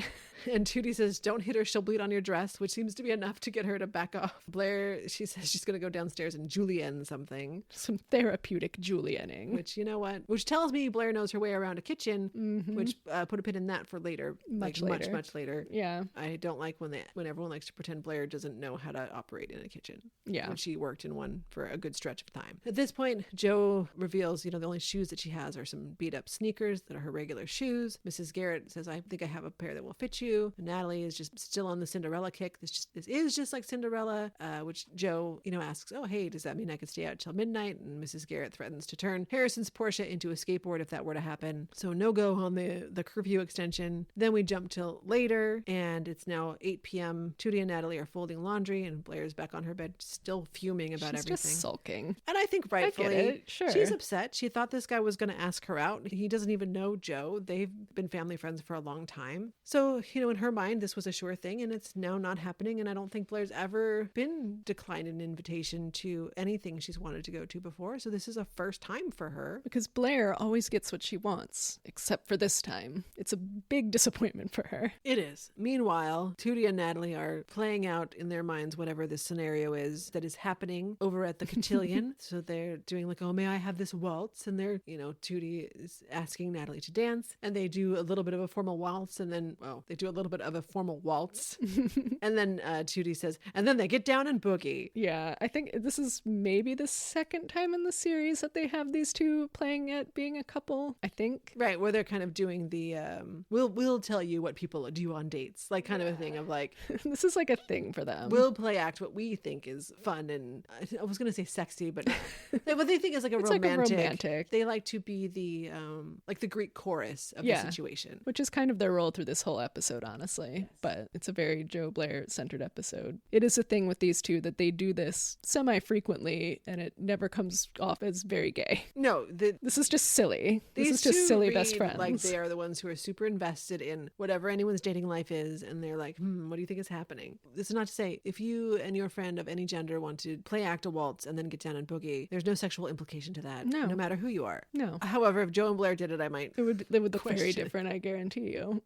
And Tootie says, don't hit her, she'll bleed on your dress, which seems to be enough to get her to back off. Blair, she says she's going to go downstairs and julienne something. Some therapeutic julienning. Which, you know what? Which tells me Blair knows her way around a kitchen, which put a pin in that for later. Much later. Yeah. I don't like when everyone likes to pretend Blair doesn't know how to operate in a kitchen. Yeah. When she worked in one for a good stretch of time. At this point, Joe reveals, the only shoes that she has are some beat up sneakers that are her regular shoes. Mrs. Garrett says, I think I have a pair that will fit you. And Natalie is just still on the Cinderella kick. This is just like Cinderella, which Joe, asks, oh, hey, does that mean I could stay out till midnight? And Mrs. Garrett threatens to turn Harrison's Porsche into a skateboard if that were to happen. So no go on the curfew extension. Then we jump till later, and it's now 8 p.m. Tootie and Natalie are folding laundry, and Blair's back on her bed still fuming about She's everything. Just sulking. And I think rightfully, I get it. Sure. She's upset. She thought this guy was going to ask her out. He doesn't even know Joe. They've been family friends for a long time. So, in her mind, this was a sure thing, and it's now not happening. And I don't think Blair's ever been declined an invitation to anything she's wanted to go to before. So this is a first time for her. Because Blair always gets what she wants, except for this time. It's a big disappointment for her. It is. Meanwhile, Tootie and Natalie are playing out in their minds whatever this scenario is that is happening over at the cotillion. So they're doing like, oh, may I have this waltz? And they're, Tootie is asking Natalie to dance, and they do a little bit of a formal waltz, and then, they do a little bit of a formal waltz. And then Tootie says, and then they get down and boogie. Yeah, I think this is maybe the second time in the series that they have these two playing at being a couple, I think. Right, where they're kind of doing the, we'll tell you what people do on dates, like kind of a thing of like. This is like a thing for them. We'll play act what we think is fun and, I was going to say sexy, but what they think is like It's romantic. like a romantic. They like to be the, like the Greek chorus of the situation. Which is kind of their role through this whole episode, honestly. Yes. But it's a very Joe Blair centered episode. It is a thing with these two that they do this semi-frequently, and it never comes off as very gay. No. This is just silly. This is just silly best friends. Like they are the ones who are super invested in whatever anyone's dating life is, and they're like, what do you think is happening? This is not to say, if you and your friend of any gender want to play act a waltz and then get down and boogie, there's no sexual implication to that. No matter who you are. No. However, if Joe and Blair did it, I might. It would look very different, I guarantee you.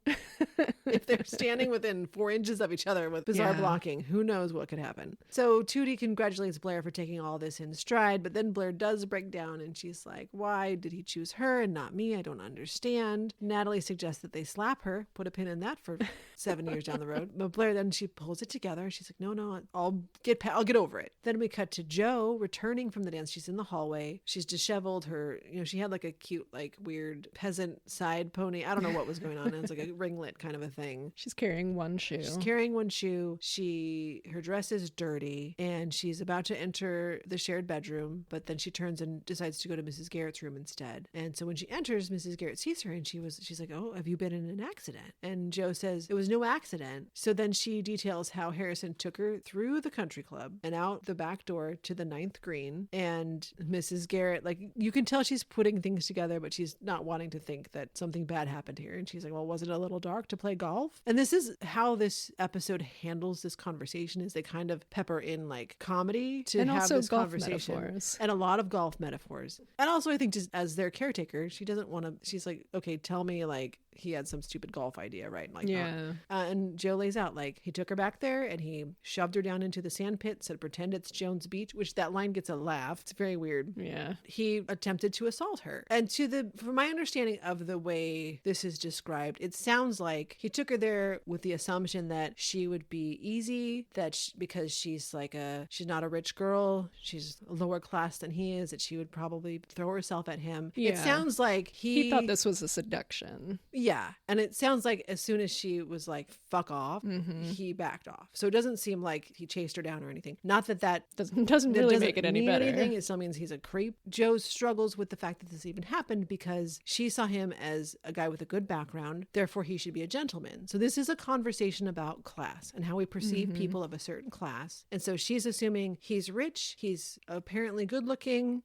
If they're standing within 4 inches of each other with bizarre blocking, who knows what could happen. So Tootie congratulates Blair for taking all this in stride, but then Blair does break down and she's like, why did he choose her and not me? I don't understand. Natalie suggests that they slap her, put a pin in that for 7 years down the road. But Blair, then she pulls it together. She's like, no, I'll get over it. Then we cut to Joe returning from the dance. She's in the hallway. She's disheveled. Her, she had like a cute, like weird peasant side pony. I don't know what was going on. It was like a ringlet kind of a thing. She's carrying one shoe. Her dress is dirty and she's about to enter the shared bedroom, but then she turns and decides to go to Mrs. Garrett's room instead. And so when she enters, Mrs. Garrett sees her and she's like, oh, have you been in an accident? And Joe says it was no accident. So then she details how Harrison took her through the country club and out the back door to the 9th green. And Mrs. Garrett, like, you can tell she's putting things together, but she's not wanting to think that something bad happened here. And she's like, well, was it a little dark to play golf? And this is how this episode handles this conversation, is they kind of pepper in like comedy to and have also this golf conversation metaphors. And a lot of golf metaphors. And also I think just as their caretaker, she doesn't want to, she's like, okay, tell me like he had some stupid golf idea, right? Like, and Joe lays out like he took her back there and he shoved her down into the sand pit, said pretend it's Jones Beach, which that line gets a laugh. It's very weird. Yeah. He attempted to assault her. And from my understanding of the way this is described, it sounds like he took her there with the assumption that she would be easy, because she's not a rich girl, she's a lower class than he is, that she would probably throw herself at him. Yeah. It sounds like he thought this was a seduction. Yeah. And it sounds like as soon as she was like, fuck off, he backed off. So it doesn't seem like he chased her down or anything. Not that Doesn't really make it any mean better. anything. It still means he's a creep. Joe struggles with the fact that this even happened because she saw him as a guy with a good background. Therefore, he should be a gentleman. So this is a conversation about class and how we perceive people of a certain class. And so she's assuming he's rich. He's apparently good looking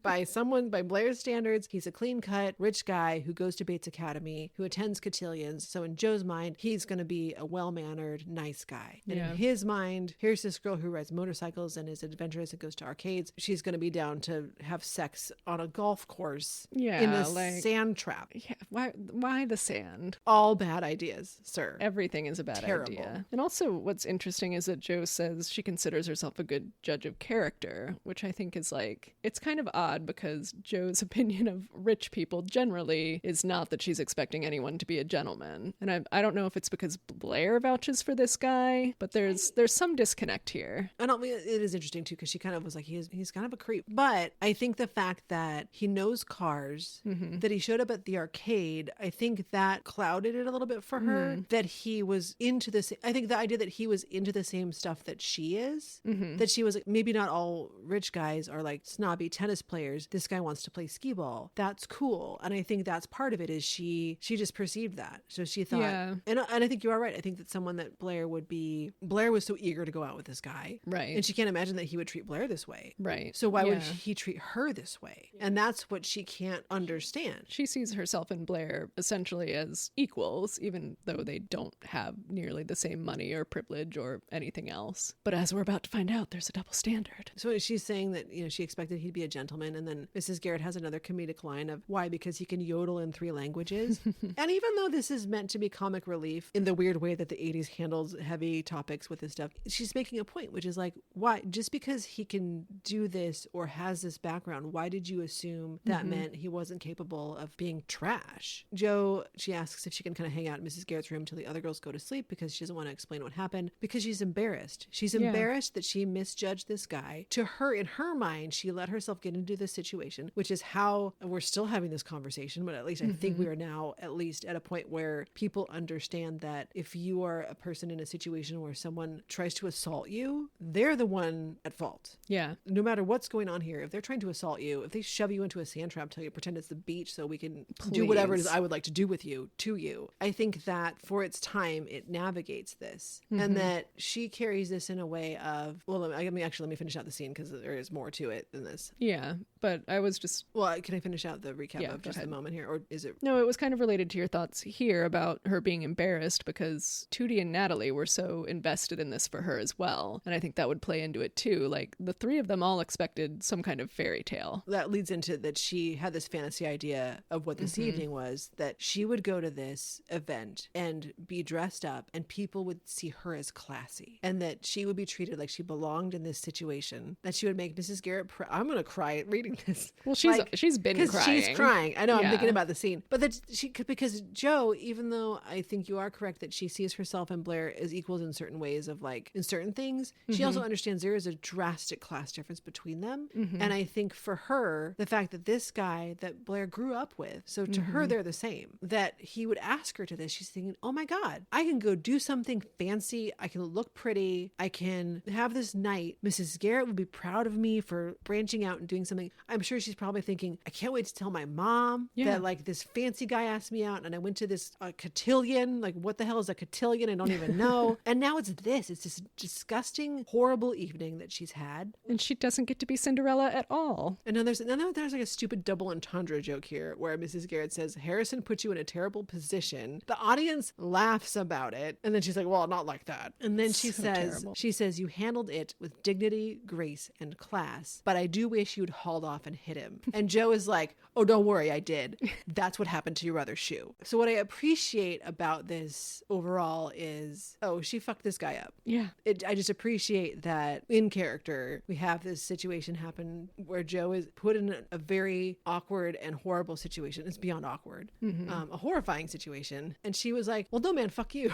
by Blair's standards. He's a clean cut, rich guy who goes to Bates Academy, who attends cotillions. So in Joe's mind, he's going to be a well-mannered, nice guy. And in his mind, here's this girl who rides motorcycles and is adventurous and goes to arcades. She's going to be down to have sex on a golf course in a sand trap. Yeah, why the sand? All bad ideas, sir. Everything is a bad idea. And also what's interesting is that Joe says she considers herself a good judge of character, which I think is like, it's kind of odd because Joe's opinion of rich people generally is not that she's expecting anyone to be a gentleman. And I don't know if it's because Blair vouches for this guy, but there's some disconnect here. And it is interesting too because she kind of was like, he's kind of a creep. But I think the fact that he knows cars, that he showed up at the arcade, I think that clouded it a little bit for her, that he was into this. I think the idea that he was into the same stuff that she is, that she was like, maybe not all rich guys are like snobby tennis players. This guy wants to play skee ball. That's cool. And I think that's part of it is she just perceived that. So she thought, and I think you are right. I think that someone that Blair was so eager to go out with this guy. Right. And she can't imagine that he would treat Blair this way. Right. So why would he treat her this way? And that's what she can't understand. She sees herself and Blair essentially as equals, even though they don't have nearly the same money or privilege or anything else. But as we're about to find out, there's a double standard. So she's saying that, she expected he'd be a gentleman. And then Mrs. Garrett has another comedic line of why? Because he can yodel in 3 languages. And even though this is meant to be comic relief in the weird way that the 80s handles heavy topics with this stuff, she's making a point, which is like, why? Just because he can do this or has this background, why did you assume that meant he wasn't capable of being trash? Joe, she asks if she can kind of hang out in Mrs. Garrett's room till the other girls go to sleep because she doesn't want to explain what happened because she's embarrassed. She's embarrassed that she misjudged this guy. To her, in her mind, she let herself get into this situation, which is how we're still having this conversation, but at least I think we are now at least at a point where people understand that if you are a person in a situation where someone tries to assault you, they're the one at fault. Yeah. No matter what's going on here, if they're trying to assault you, if they shove you into a sand trap, tell you pretend it's the beach so we can do whatever it is I would like to do with you, to you. I think that for its time, it navigates this and that she carries this in a way of, well, let me finish out the scene because there is more to it than this. Yeah, but I was just... Well, can I finish out the recap of just the moment here? Or is it... No, it was kind of related to your thoughts here about her being embarrassed because Tootie and Natalie were so invested in this for her as well. And I think that would play into it too. Like the 3 of them all expected some kind of fairy tale. That leads into that she had this fantasy idea of what this evening was, that she would go to this event and be dressed up and people would see her as classy and that she would be treated like she belonged in this situation, that she would make Mrs. Garrett I'm going to cry reading this. Well, she's been crying. She's crying. I know, I'm thinking about the scene. But that because Joe, even though I think you are correct that she sees herself and Blair as equals in certain ways of like, in certain things, she also understands there is a drastic class difference between them. And I think for her, the fact that this guy that Blair grew up with, so to her, they're the same, that he would ask her to this, she's thinking, oh my God, I can go do something fancy. I can look pretty. I can have this night. Mrs. Garrett would be proud of me for branching out and doing something. I'm sure she's probably thinking, I can't wait to tell my mom that like this fancy guy asked me out and I went to this cotillion. Like what the hell is a cotillion? I don't even know. And now it's this disgusting, horrible evening that she's had. And she doesn't get to be Cinderella at all. And then there's like a stupid double entendre joke here where Mrs. Garrett says, Harrison put you in a terrible position. The audience laughs about it. And then she's like, well, not like that. And then she says, you handled it with dignity, grace, and class, but I do wish you'd hauled off and hit him. And Joe is like, oh, don't worry, I did. That's what happened to your other shoe. So what I appreciate about this overall is, oh, she fucked this guy up. Yeah. I just appreciate that in character, we have this situation happen where Joe is put in a very awkward and horrible situation. It's beyond awkward. A horrifying situation. And she was like, well, no, man, fuck you.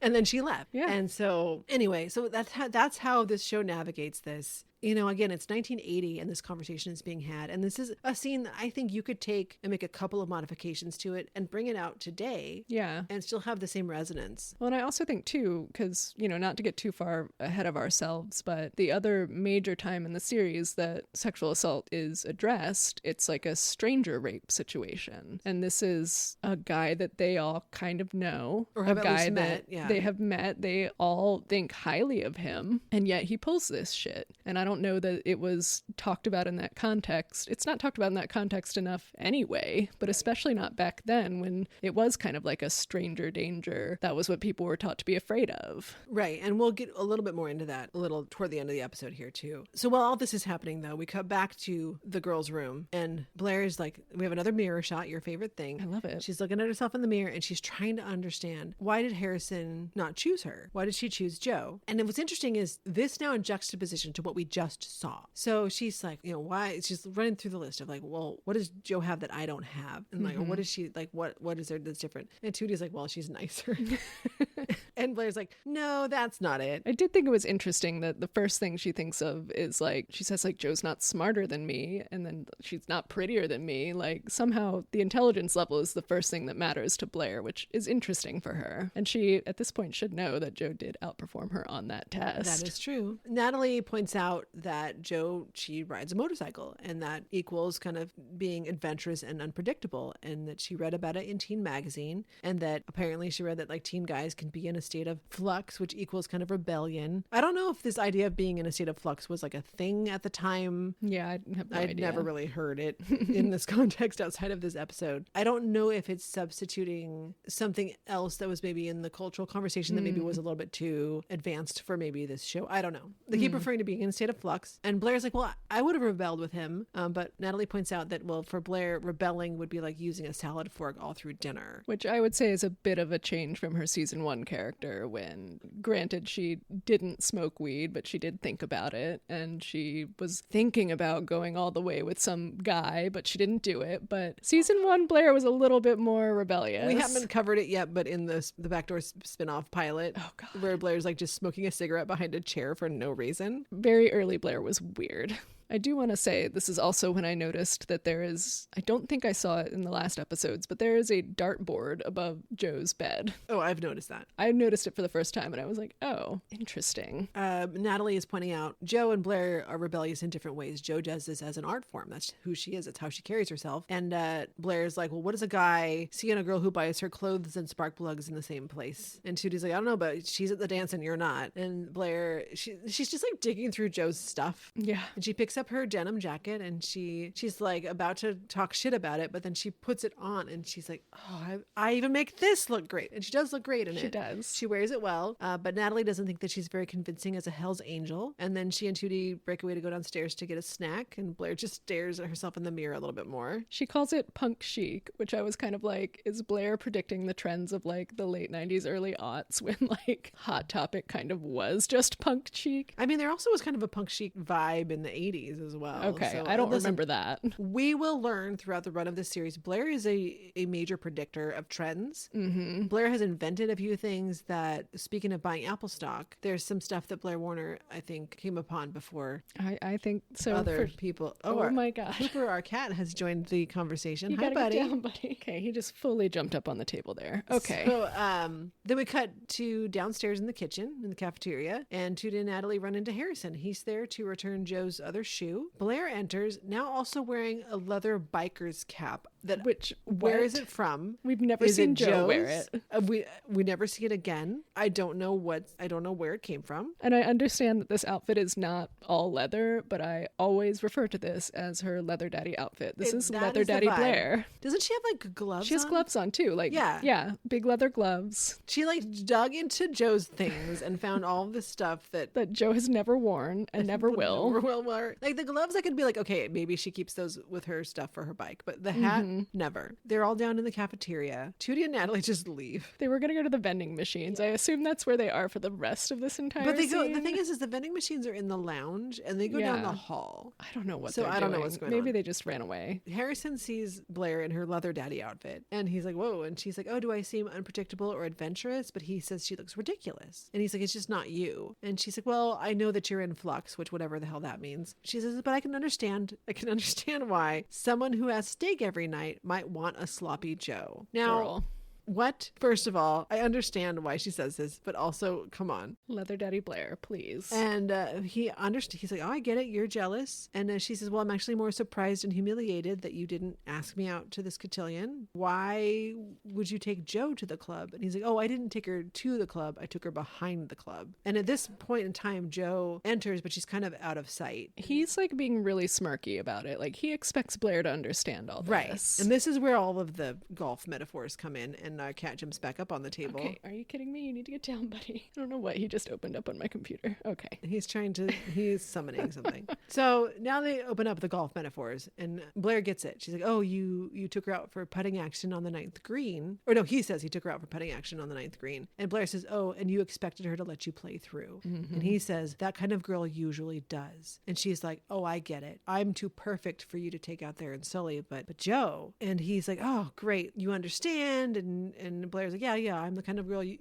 And then she left. Yeah. And so anyway, so that's how this show navigates this. you know, again, it's 1980 and this conversation is being had. And this is a scene that I think you could take and make a couple of modifications to it and bring it out today. Yeah. And still have the same resonance. Well, and I also think too, because, you know, not to get too far ahead of ourselves, but the other major time in the series that sexual assault is addressed, it's like a stranger rape situation. And this is a guy that they all kind of know, Or a have at guy least that met, yeah. they have met. They all think highly of him, and yet he pulls this shit. And I don't know that it was talked about in that context. It's not talked about in that context enough anyway, but especially not back then when it was kind of like a stranger danger. That was what people were taught to be afraid of. Right. And we'll get a little bit more into that a little toward the end of the episode here too. So while all this is happening though, we cut back to the girls' room and Blair's like, we have another mirror shot, your favorite thing. I love it. She's looking at herself in the mirror and she's trying to understand, why did Harrison not choose her? Why did she choose Joe? And what's interesting is this now in juxtaposition to what we just saw. So she's like, you know, why? She's running through the list of like, well, what does Joe have that I don't have? And like, or what is she like, what is there that's different? And Tootie's like, well, she's nicer. And Blair's like, no, that's not it. I did think it was interesting that the first thing she thinks of is like, she says like, Joe's not smarter than me, and then she's not prettier than me. Like somehow the intelligence level is the first thing that matters to Blair, which is interesting for her. And she at this point should know that Joe did outperform her on that test. That is true. Natalie points out that Joe, she rides a motorcycle, and that equals kind of being adventurous and unpredictable, and that she read about it in Teen Magazine, and that apparently she read that like teen guys can be in a state of flux, which equals kind of rebellion. I don't know if this idea of being in a state of flux was like a thing at the time. Yeah, I have no I'd idea. never really heard it in this context outside of this episode. I don't know if it's substituting something else that was maybe in the cultural conversation that maybe was a little bit too advanced for maybe this show. I don't know. They keep referring to being in a state of flux. And Blair's like, well, I would have rebelled with him. But Natalie points out that, well, for Blair, rebelling would be like using a salad fork all through dinner. Which I would say is a bit of a change from her season 1 character when, granted, she didn't smoke weed, but she did think about it. And she was thinking about going all the way with some guy, but she didn't do it. But season 1 Blair was a little bit more rebellious. We haven't covered it yet, but in the Backdoor spin-off pilot, Oh, God. where Blair's like just smoking a cigarette behind a chair for no reason. Very early Blair was weird. I do want to say this is also when I noticed that there is, I don't think I saw it in the last episodes, but there is a dartboard above Joe's bed. Oh, I've noticed that. I noticed it for the first time and I was like, oh, interesting. Natalie is pointing out Joe and Blair are rebellious in different ways. Joe does this as an art form. That's who she is. That's how she carries herself. And Blair's like, well, what does a guy see in a girl who buys her clothes and spark plugs in the same place? And Tootie's like, I don't know, but she's at the dance and you're not. And Blair, she's just like digging through Joe's stuff. Yeah. And she picks up her denim jacket and she's like about to talk shit about it, but then she puts it on and she's like, oh, I even make this look great. And she does look great in it. She does. She wears it well. But Natalie doesn't think that she's very convincing as a Hell's Angel. And then she and Tootie break away to go downstairs to get a snack. And Blair just stares at herself in the mirror a little bit more. She calls it punk chic, which I was kind of like, is Blair predicting the trends of like the late 90s, early aughts when like Hot Topic kind of was just punk chic? I mean, there also was kind of a punk chic vibe in the 80s as well. Okay, So, I don't listen, remember that. We will learn throughout the run of this series. Blair is a major predictor of trends. Mm-hmm. Blair has invented a few things that, speaking of buying Apple stock, there's some stuff that Blair Warner, I think, came upon before I think so. other people. Oh my gosh. Cooper, our cat, has joined the conversation. You Hi, gotta buddy. get down, buddy. Okay, he just fully jumped up on the table there. Okay. So then we cut to downstairs in the kitchen, in the cafeteria, and Tootie and Natalie run into Harrison. He's there to return Joe's other shoe. Blair enters, now also wearing a leather biker's cap. Where is it from? We've never Is seen it Joe wear Joe's? it. We never see it again. I don't know where it came from. And I understand that this outfit is not all leather, but I always refer to this as her leather daddy outfit. This is That leather is the daddy vibe. Blair. Doesn't she have like gloves? She has on? gloves on too. Like yeah, big leather gloves She like dug into Joe's things and found all of this stuff that Joe has never worn and never will. Never will wear. Like the gloves, I could be like, okay, maybe she keeps those with her stuff for her bike, but the hat, Never. They're all down in the cafeteria. Tootie and Natalie just leave. They were going to go to the vending machines. I assume that's where they are for the rest of this entire But they go. scene. The thing is the vending machines are in the lounge, and they go down the hall. I don't know what So they're I don't know doing. what's going Maybe on. they just ran away. Harrison sees Blair in her leather daddy outfit, and he's like, whoa. And she's like, oh, do I seem unpredictable or adventurous? But he says she looks ridiculous. And he's like, it's just not you. And she's like, well, I know that you're in flux, which whatever the hell that means. She says, but I can understand why someone who has steak every night might want a sloppy Joe. Now, Girl. what? First of all, I understand why she says this, but also, come on. Leather Daddy Blair, please. And he understands. He's like, oh, I get it. You're jealous. And she says, well, I'm actually more surprised and humiliated that you didn't ask me out to this cotillion. Why would you take Joe to the club? And he's like, oh, I didn't take her to the club. I took her behind the club. And at this point in time, Joe enters, but she's kind of out of sight. He's like being really smirky about it. Like he expects Blair to understand all this. Right. And this is where all of the golf metaphors come in. And Cat jumps back up on the table. Okay, are you kidding me? You need to get down, buddy. I don't know what he just opened up on my computer. Okay. He's summoning something. So now they open up the golf metaphors, and Blair gets it. She's like, oh, you took her out for putting action on the 9th green. Or no, he says he took her out for putting action on the 9th green. And Blair says, oh, and you expected her to let you play through. And he says, that kind of girl usually does. And she's like, oh, I get it. I'm too perfect for you to take out there and sully, but Joe. And he's like, oh, great. You understand. And Blair's like, yeah, I'm the kind of girl you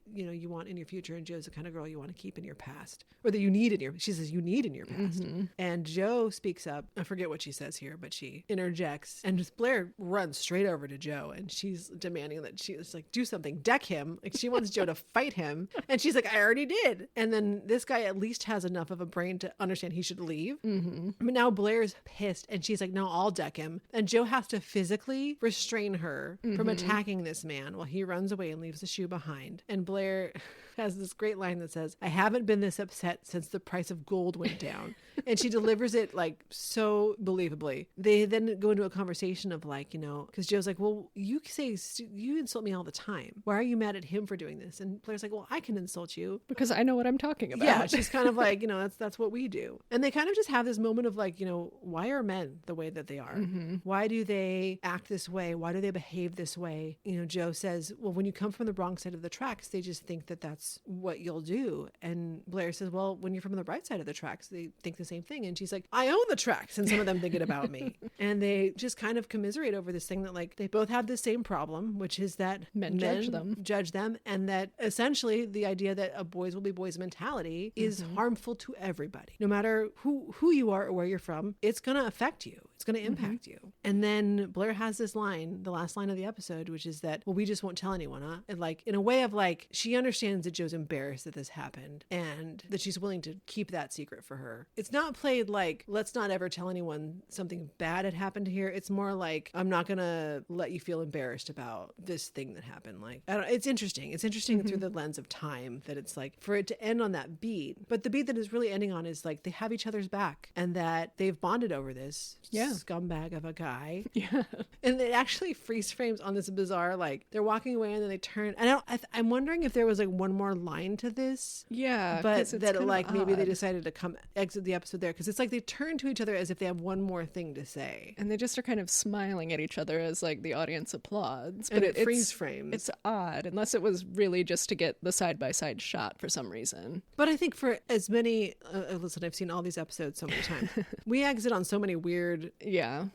want in your future, and Joe's the kind of girl you want to keep in your past, or that you need in your. She says you need in your past. And Joe speaks up. I forget what she says here, but she interjects, and Blair runs straight over to Joe, and she's demanding that she's like, do something, deck him. Like she wants Joe to fight him, and she's like, I already did. And then this guy at least has enough of a brain to understand he should leave. But now Blair's pissed, and she's like, no, I'll deck him. And Joe has to physically restrain her from attacking this man while he runs away and leaves the shoe behind. And Blair has this great line that says, I haven't been this upset since the price of gold went down. And she delivers it like so believably. They then go into a conversation of like, because Joe's like, well, you insult me all the time. Why are you mad at him for doing this? And Blair's like, well, I can insult you Because I know what I'm talking about. yeah, she's kind of like, that's what we do. And they kind of just have this moment of like, why are men the way that they are? Why do they act this way? Why do they behave this way? Joe says, well, when you come from the wrong side of the tracks, they just think that that's what you'll do. And Blair says, well, when you're from the right side of the tracks, they think the same thing. And she's like, I own the tracks. And some of them think it about me. And they just kind of commiserate over this thing that like they both have the same problem, which is that Men judge them. And that essentially the idea that a boys will be boys mentality is harmful to everybody. No matter who you are or where you're from, it's going to affect you. It's going to impact you. And then Blair has this line, the last line of the episode, which is that, well, we just won't tell anyone, huh? And like, in a way of like, she understands that Joe's embarrassed that this happened and that she's willing to keep that secret for her. It's not played like, let's not ever tell anyone something bad had happened here. It's more like, I'm not going to let you feel embarrassed about this thing that happened. Like, I don't, it's interesting. It's interesting through the lens of time that it's like, for it to end on that beat. But the beat that is really ending on is like, they have each other's back and that they've bonded over this. Scumbag of a guy. Yeah. And it actually freeze frames on this bizarre, like they're walking away and then they turn. And I'm wondering if there was like one more line to this. Yeah. But that like maybe they decided to exit the episode there because it's like they turn to each other as if they have one more thing to say. And they just are kind of smiling at each other as like the audience applauds. And But it freeze frames. It's odd, unless it was really just to get the side-by-side shot for some reason. But I think for as many, listen, I've seen all these episodes so many times. We exit on so many weird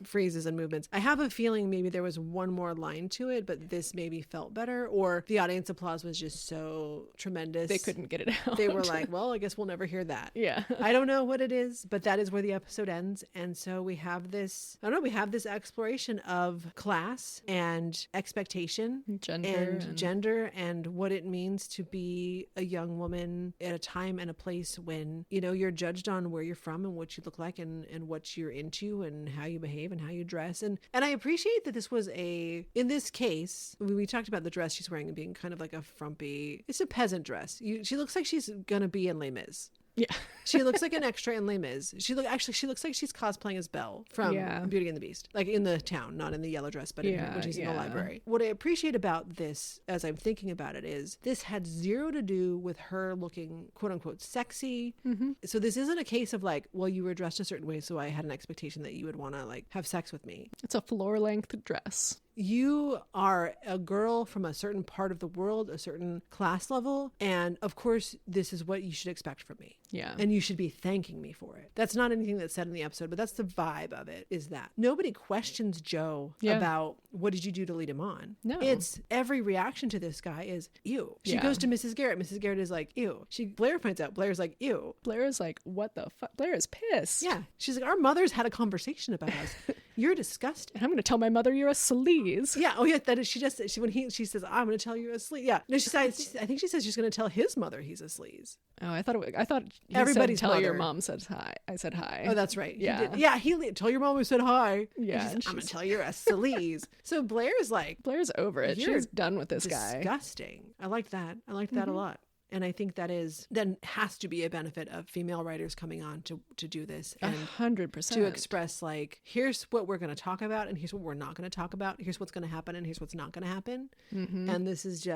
freezes and movements. I have a feeling maybe there was one more line to it, but this maybe felt better, or the audience applause was just so tremendous. They couldn't get it out. They were like, well, I guess we'll never hear that. Yeah. I don't know what it is, but that is where the episode ends. And so we have this, we have this exploration of class and expectation, gender and what it means to be a young woman at a time and a place when, you're judged on where you're from and what you look like and what you're into and how you behave and how you dress. And I appreciate that this was in this case, when we talked about the dress she's wearing being kind of like a frumpy, it's a peasant dress. She looks like she's going to be in Les Mis. Yeah. She looks like an extra in Les Mis. She looks like she's cosplaying as Belle from Beauty and the Beast, like in the town, not in the yellow dress, but when she's in the library. What I appreciate about this, as I'm thinking about it, is this had zero to do with her looking quote unquote sexy. So this isn't a case of like, well, you were dressed a certain way, so I had an expectation that you would want to like have sex with me. It's a floor-length dress. You are a girl from a certain part of the world, a certain class level, and of course, this is what you should expect from me. Yeah. And you should be thanking me for it. That's not anything that's said in the episode, but that's the vibe of it, is that nobody questions Joe about what did you do to lead him on. No. It's every reaction to this guy is ew. She goes to Mrs. Garrett. Mrs. Garrett is like, ew. Blair finds out. Blair's like, ew. Blair is like, what the fuck? Blair is pissed. Yeah. She's like, our mothers had a conversation about us. You're disgusting. And I'm going to tell my mother you're a sleaze. Yeah. Oh, yeah. That is. She just. She says, I'm going to tell you a sleaze. Yeah. No. She says. I think she says she's going to tell his mother he's a sleaze. Oh, I thought he everybody's said, tell your mother. mom said hi. I said hi. Oh, that's right. Yeah. He did. Yeah. He tell your mom we said hi. Yeah. I'm going to tell you're a sleaze. So Blair's like, Blair's over it. You're She's done with this guy. Disgusting. I like that. I like that a lot. And I think that has to be a benefit of female writers coming on to do this and 100% to express like, here's what we're going to talk about and here's what we're not going to talk about. Here's what's going to happen and here's what's not going to happen. And this is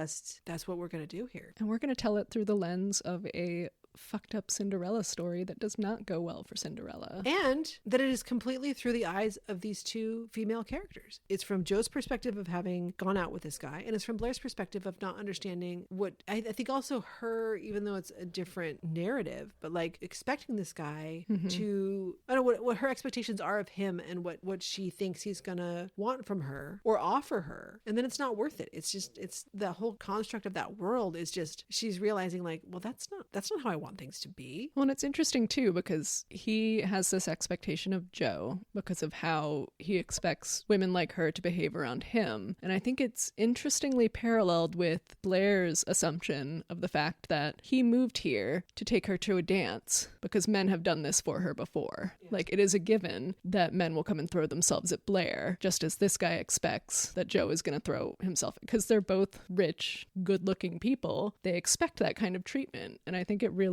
that's what we're going to do here. And we're going to tell it through the lens of a fucked up Cinderella story that does not go well for Cinderella. And that it is completely through the eyes of these two female characters. It's from Joe's perspective of having gone out with this guy, and it's from Blair's perspective of not understanding what I think also her, even though it's a different narrative, but like expecting this guy to, I don't know what her expectations are of him and what she thinks he's gonna want from her or offer her. And then it's not worth it. It's the whole construct of that world is just, she's realizing like, well, that's not how I want things to be. Well, and it's interesting too because he has this expectation of Joe because of how he expects women like her to behave around him. And I think it's interestingly paralleled with Blair's assumption of the fact that he moved here to take her to a dance because men have done this for her before. Yes. Like it is a given that men will come and throw themselves at Blair, just as this guy expects that Joe is going to throw himself, because they're both rich, good-looking people. They expect that kind of treatment. And I think it really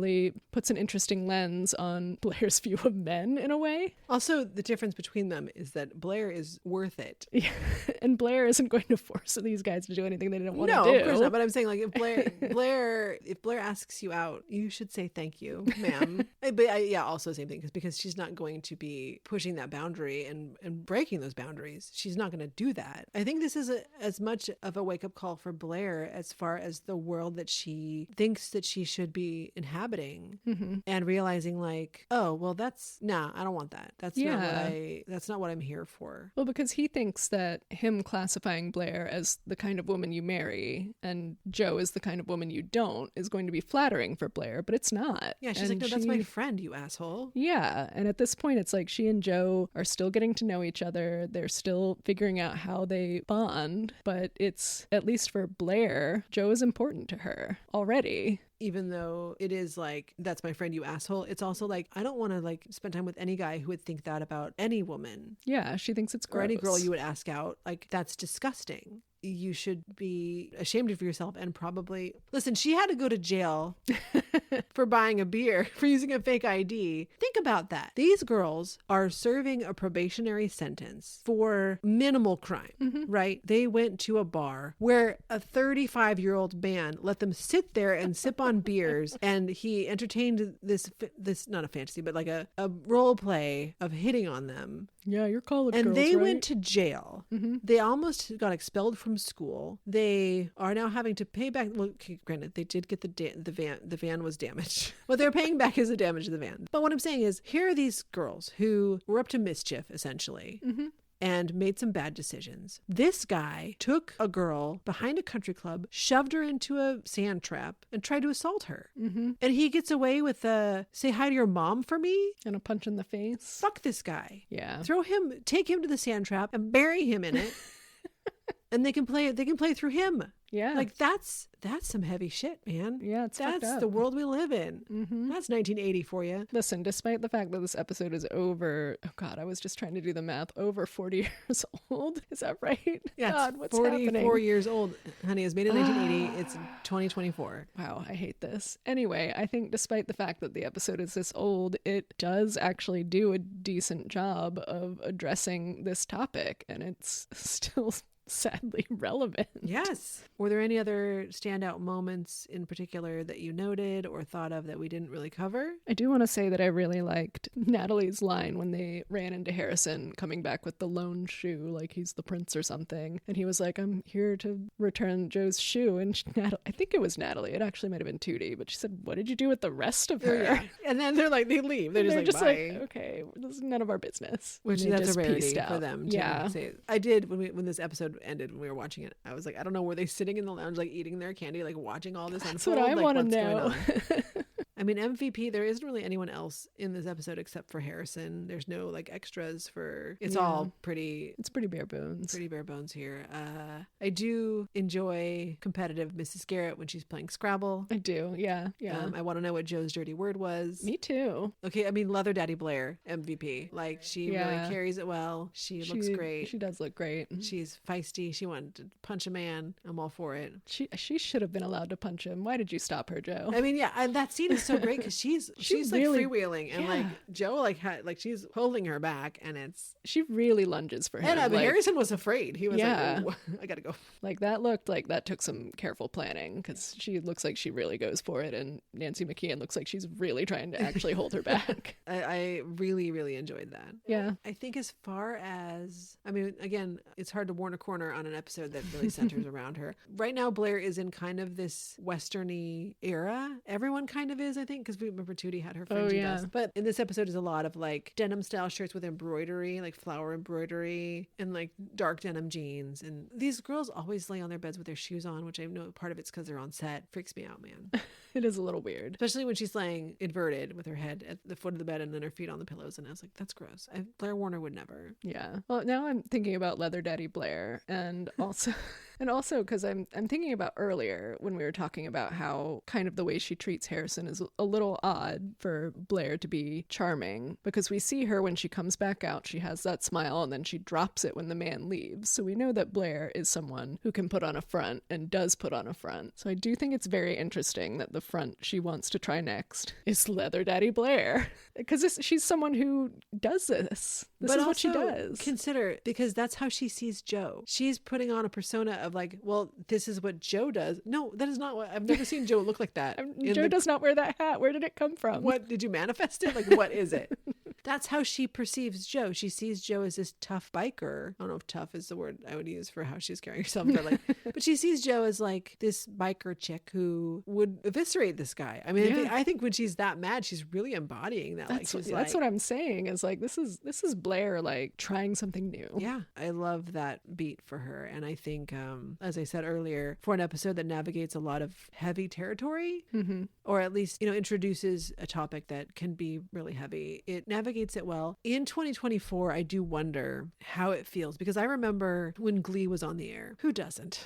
puts an interesting lens on Blair's view of men in a way. Also, the difference between them is that Blair is worth it. Yeah. And Blair isn't going to force these guys to do anything they don't want to do. No, of course not. But I'm saying like if Blair asks you out, you should say thank you, ma'am. But also same thing because she's not going to be pushing that boundary and breaking those boundaries. She's not going to do that. I think this is as much of a wake up call for Blair as far as the world that she thinks that she should be inhabiting. And realizing like, oh, well, I don't want that. That's not what I'm here for. Well, because he thinks that him classifying Blair as the kind of woman you marry and Joe is the kind of woman you don't is going to be flattering for Blair, but it's not. Yeah, she's like, no, that's my friend, you asshole. Yeah, and at this point, it's like she and Joe are still getting to know each other. They're still figuring out how they bond, but it's, at least for Blair, Joe is important to her already. Even though it is like, that's my friend, you asshole, it's also like, I don't want to like spend time with any guy who would think that about any woman. Yeah, she thinks it's gross. Or any girl you would ask out. Like, that's disgusting. You should be ashamed of yourself and probably... Listen, she had to go to jail for buying a beer, for using a fake ID. Think about that. These girls are serving a probationary sentence for minimal crime, right? They went to a bar where a 35-year-old man let them sit there and sip on beers, and he entertained this not a fantasy, but like a role play of hitting on them. Yeah, you're college girls, and they right? went to jail. They almost got expelled from school. They are now having to pay back. Well, okay, granted, they did get the van. The van was damaged. What they're paying back is the damage to the van. But what I'm saying is, here are these girls who were up to mischief, essentially. And made some bad decisions. This guy took a girl behind a country club, shoved her into a sand trap, and tried to assault her. And he gets away with say hi to your mom for me? And a punch in the face. Fuck this guy. Yeah. Take him to the sand trap and bury him in it. And they can play through him. Yeah. Like that's some heavy shit, man. Yeah, it's fucked that's up. the world we live in. That's 1980 for you. Listen, despite the fact that this episode is over, oh God, I was just trying to do the math, over 40 years old. Is that right? Yeah, God, it's what's 44 happening? years old. Honey, it was made in 1980. It's 2024. Wow, I hate this. Anyway, I think despite the fact that the episode is this old, it does actually do a decent job of addressing this topic, and it's still sadly relevant. Yes. Were there any other standout moments in particular that you noted or thought of that we didn't really cover? I do want to say that I really liked Natalie's line when they ran into Harrison coming back with the lone shoe, like he's the prince or something. And he was like, I'm here to return Joe's shoe. And I think it was Natalie. It actually might have been Tootie, but she said, what did you do with the rest of her? Yeah. And then they're like, they leave. They're just like, bye. okay, this is none of our business. Which And they that's a just rarity peaced for out. them to say. I did when this episode ended, when we were watching it, I was like, I don't know, were they sitting in the lounge like eating their candy, like watching all this That's unfold? what I like, want to what's going know. on? I mean, MVP, there isn't really anyone else in this episode except for Harrison. There's no like extras for, it's all pretty It's pretty bare bones. pretty bare bones here. I do enjoy competitive Mrs. Garrett when she's playing Scrabble. I do, yeah. I want to know what Joe's dirty word was. Me too. Okay, I mean, Leather Daddy Blair, MVP. Like, she really carries it well. She looks great. She does look great. She's feisty. She wanted to punch a man. I'm all for it. She should have been allowed to punch him. Why did you stop her, Joe? I mean, yeah, and that scene is so great because she's like really- freewheeling and like Joe like she's holding her back and it's She really lunges for him. and I mean, like, Harrison was afraid. He was Yeah. like, "Ooh, I gotta go." like that looked like that took some careful planning because she looks like she really goes for it, and Nancy McKeon looks like she's really trying to actually hold her back. I really, really enjoyed that. Yeah. I think as far as, I mean, again, it's hard to warn a corner on an episode that really centers around her. Right now, Blair is in kind of this westerny era. Everyone kind of is, I think, because we remember Tootie had her fringy vest. But in this episode is a lot of like denim style shirts with embroidery, like flower embroidery, and like dark denim jeans. And these girls always lay on their beds with their shoes on, which I know part of it's because they're on set. Freaks me out, man. It is a little weird. Especially when she's laying inverted with her head at the foot of the bed and then her feet on the pillows. And I was like, that's gross. Blair Warner would never. Yeah. Well, now I'm thinking about Leather Daddy Blair, and also because I'm thinking about earlier when we were talking about how kind of the way she treats Harrison is a little odd for Blair to be charming, because we see her when she comes back out, she has that smile and then she drops it when the man leaves. So we know that Blair is someone who can put on a front and does put on a front. So I do think it's very interesting that the front she wants to try next is Leather Daddy Blair, because she's someone who does this. This is what she does. Consider, because that's how she sees Joe. She's putting on a persona of like, well, this is what Joe does. No, that is not what, I've never seen Joe look like that. Joe does not wear that hat. Where did it come from? What, did you manifest it? Like, what is it? That's how she perceives Joe. She sees Joe as this tough biker. I don't know if tough is the word I would use for how she's carrying herself, but like, but she sees Joe as like this biker chick who would eviscerate this guy. I mean, I think when she's that mad, she's really embodying that. That's what I'm saying is like, this is Blair like trying something new. Yeah, I love that beat for her. And I think, as I said earlier, for an episode that navigates a lot of heavy territory, or at least, introduces a topic that can be really heavy, it navigates it well. In 2024, I do wonder how it feels, because I remember when Glee was on the air. Who doesn't?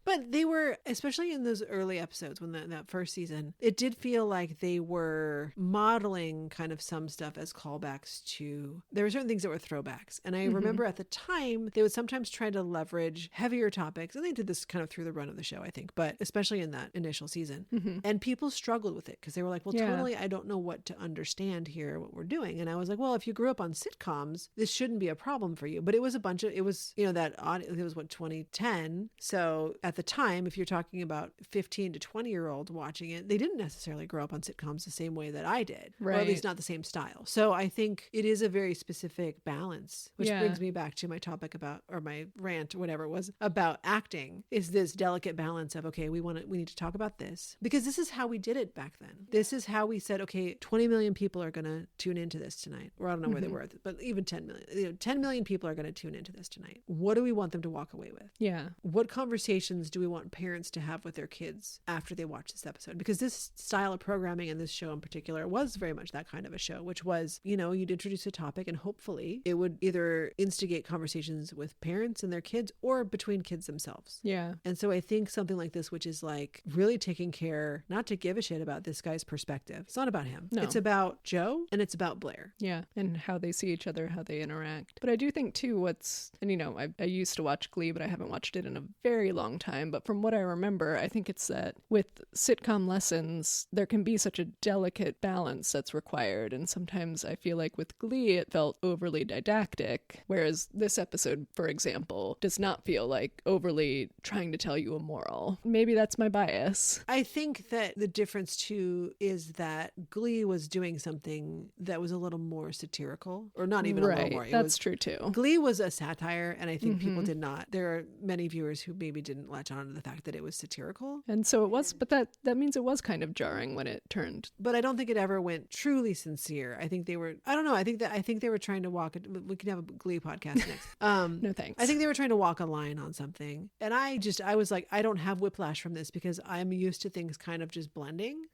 But they were, especially in those early episodes, when that first season, it did feel like they were modeling kind of some stuff as callbacks to, there were certain things that were throwbacks. And I remember at the time, they would sometimes try to leverage heavier topics. And they did this kind of through the run of the show, I think, but especially in that initial season. And people struggled with it because they were like, well, totally, I don't know what to understand here, what we're doing. And I was like, well, if you grew up on sitcoms, this shouldn't be a problem for you. But it was it was, it was what, 2010. So at the time, if you're talking about 15 to 20-year-olds watching it, they didn't necessarily grow up on sitcoms the same way that I did, or at least not the same style. So I think it is a very specific balance, which brings me back to my topic about, or my rant, or whatever it was, about acting, is this delicate balance of, okay, we need to talk about this, because this is how we did it back then. This is how we said, okay, 20 million people are going to tune into this tonight, or I don't know where they were, but even 10 million, 10 million people are going to tune into this tonight. What do we want them to walk away with? Yeah. What conversations conversations do we want parents to have with their kids after they watch this episode? Because this style of programming and this show in particular was very much that kind of a show, which was, you'd introduce a topic and hopefully it would either instigate conversations with parents and their kids or between kids themselves. Yeah. And so I think something like this, which is like really taking care not to give a shit about this guy's perspective. It's not about him. No. It's about Joe and it's about Blair. Yeah, and how they see each other, how they interact. But I do think too I used to watch Glee, but I haven't watched it in a very long time. But from what I remember, I think it's that with sitcom lessons, there can be such a delicate balance that's required. And sometimes I feel like with Glee, it felt overly didactic, whereas this episode, for example, does not feel like overly trying to tell you a moral. Maybe that's my bias. I think that the difference too is that Glee was doing something that was a little more satirical, or not even a little more. That's true too. Glee was a satire, and I think people did not. There are many viewers who maybe didn't latch on to the fact that it was satirical. And so it was, but that means it was kind of jarring when it turned. But I don't think it ever went truly sincere. I think they were, I don't know, I think they were trying to walk, we can have a Glee podcast next. No thanks. I think they were trying to walk a line on something. And I was like, I don't have whiplash from this because I'm used to things kind of just blending.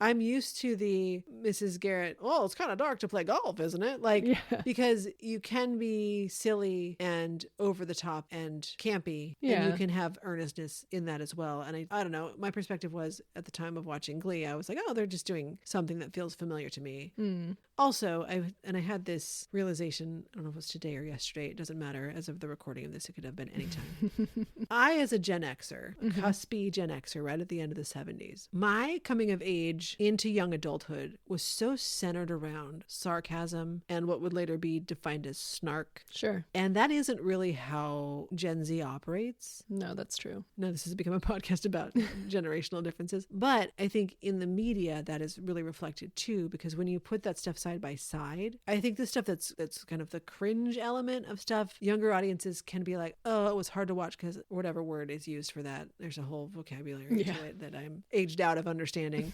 I'm used to the Mrs. Garrett, oh, it's kind of dark to play golf, isn't it? Like, because you can be silly and over the top and campy, and you can have earnestness in that as well. And I don't know, my perspective was at the time of watching Glee, I was like, oh, they're just doing something that feels familiar to me. Also, I had this realization, I don't know if it was today or yesterday, it doesn't matter. As of the recording of this, it could have been any time. I, as a Gen Xer, cuspy Gen Xer, right at the end of the 70s, my coming of age into young adulthood was so centered around sarcasm and what would later be defined as snark. Sure. And that isn't really how Gen Z operates. No, that's true. No, this has become a podcast about generational differences. But I think in the media, that is really reflected too, because when you put that stuff side by side, I think the stuff that's kind of the cringe element of stuff, younger audiences can be like, oh, it was hard to watch because whatever word is used for that, there's a whole vocabulary to it that I'm aged out of understanding.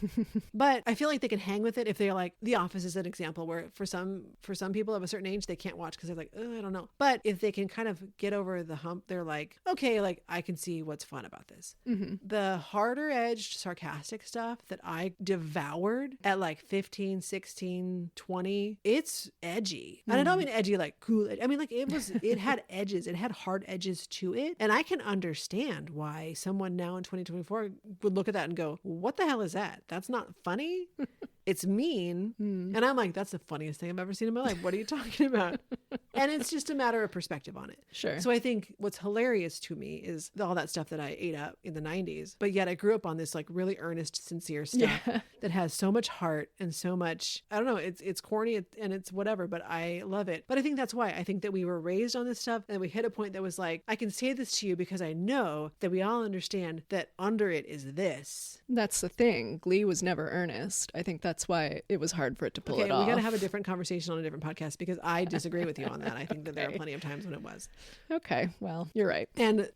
But I feel like they can hang with it if they're like, The Office is an example where for some people of a certain age, they can't watch because they're like, oh, I don't know. But if they can kind of get over the hump, they're like, okay, like I can see what's fun about this. The harder edged sarcastic stuff that I devoured at like 15, 16, 20, it's edgy. And I don't mean edgy like cool. I mean like it had edges. It had hard edges to it. And I can understand why someone now in 2024 would look at that and go, what the hell is that? That's not funny. It's mean. And I'm like, that's the funniest thing I've ever seen in my life. What are you talking about? And it's just a matter of perspective on it. Sure. So I think what's hilarious to me is all that stuff that I ate up in the 90s, but yet I grew up on this like really earnest, sincere stuff that has so much heart and so much, I don't know, it's corny and it's whatever, but I love it. But I think that's why I think that we were raised on this stuff and we hit a point that was like, I can say this to you because I know that we all understand that under it is this. That's the thing. Glee was never earnest. I think that's why it was hard for it to pull it off. We got to have a different conversation on a different podcast because I disagree with you on that. I think that there are plenty of times when it was. Okay, well, you're right. And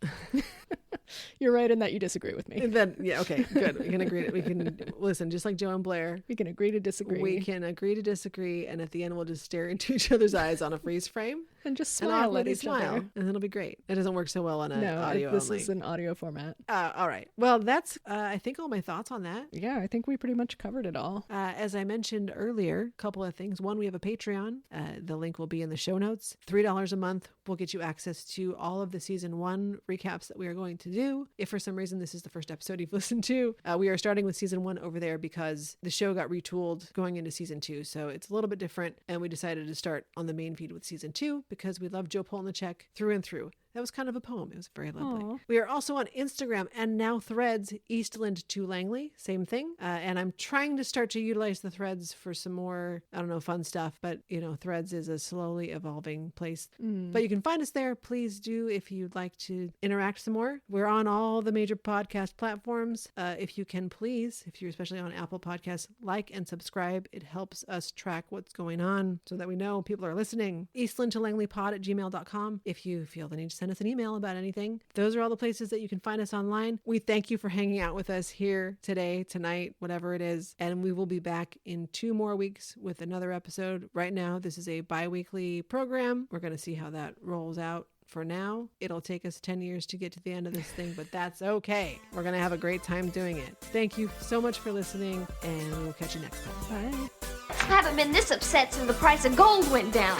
you're right in that you disagree with me. then, yeah, okay, good. We can agree. We can listen, just like Joe and Blair. We can agree to disagree. We can agree to disagree, and at the end, we'll just stare into each other's eyes on a freeze frame and just and smile at awkwardly each smile, other. and it'll be great. It doesn't work so well on audio this only. is an audio format. All right. Well, that's I think all my thoughts on that. Yeah, I think we pretty much covered it all. As I mentioned earlier, a couple of things. One, we have a Patreon. The link will be in the show notes. $3 a month will get you access to all of the season 1 recaps that we are going to do. If for some reason this is the first episode you've listened to, we are starting with season 1 over there because the show got retooled going into season 2. So it's a little bit different. And we decided to start on the main feed with season 2 because we love Joe Polnicek through and through. That was kind of a poem. It was very lovely. Aww. We are also on Instagram and now Threads, Eastland to Langley, same thing. And I'm trying to start to utilize the Threads for some more, I don't know, fun stuff. But, Threads is a slowly evolving place. But you can find us there. Please do if you'd like to interact some more. We're on all the major podcast platforms. If you can, please, if you're especially on Apple Podcasts, like and subscribe. It helps us track what's going on so that we know people are listening. eastlandtolangleypod@gmail.com if you feel the need to send us an email about anything. Those are all the places that you can find us online. We thank you for hanging out with us here today, tonight, whatever it is. And we will be back in 2 more weeks with another episode. Right now, this is a bi-weekly program. We're going to see how that rolls out for now, it'll take us 10 years to get to the end of this thing, but that's okay. We're going to have a great time doing it. Thank you so much for listening, and we'll catch you next time. Bye. Haven't been this upset since the price of gold went down.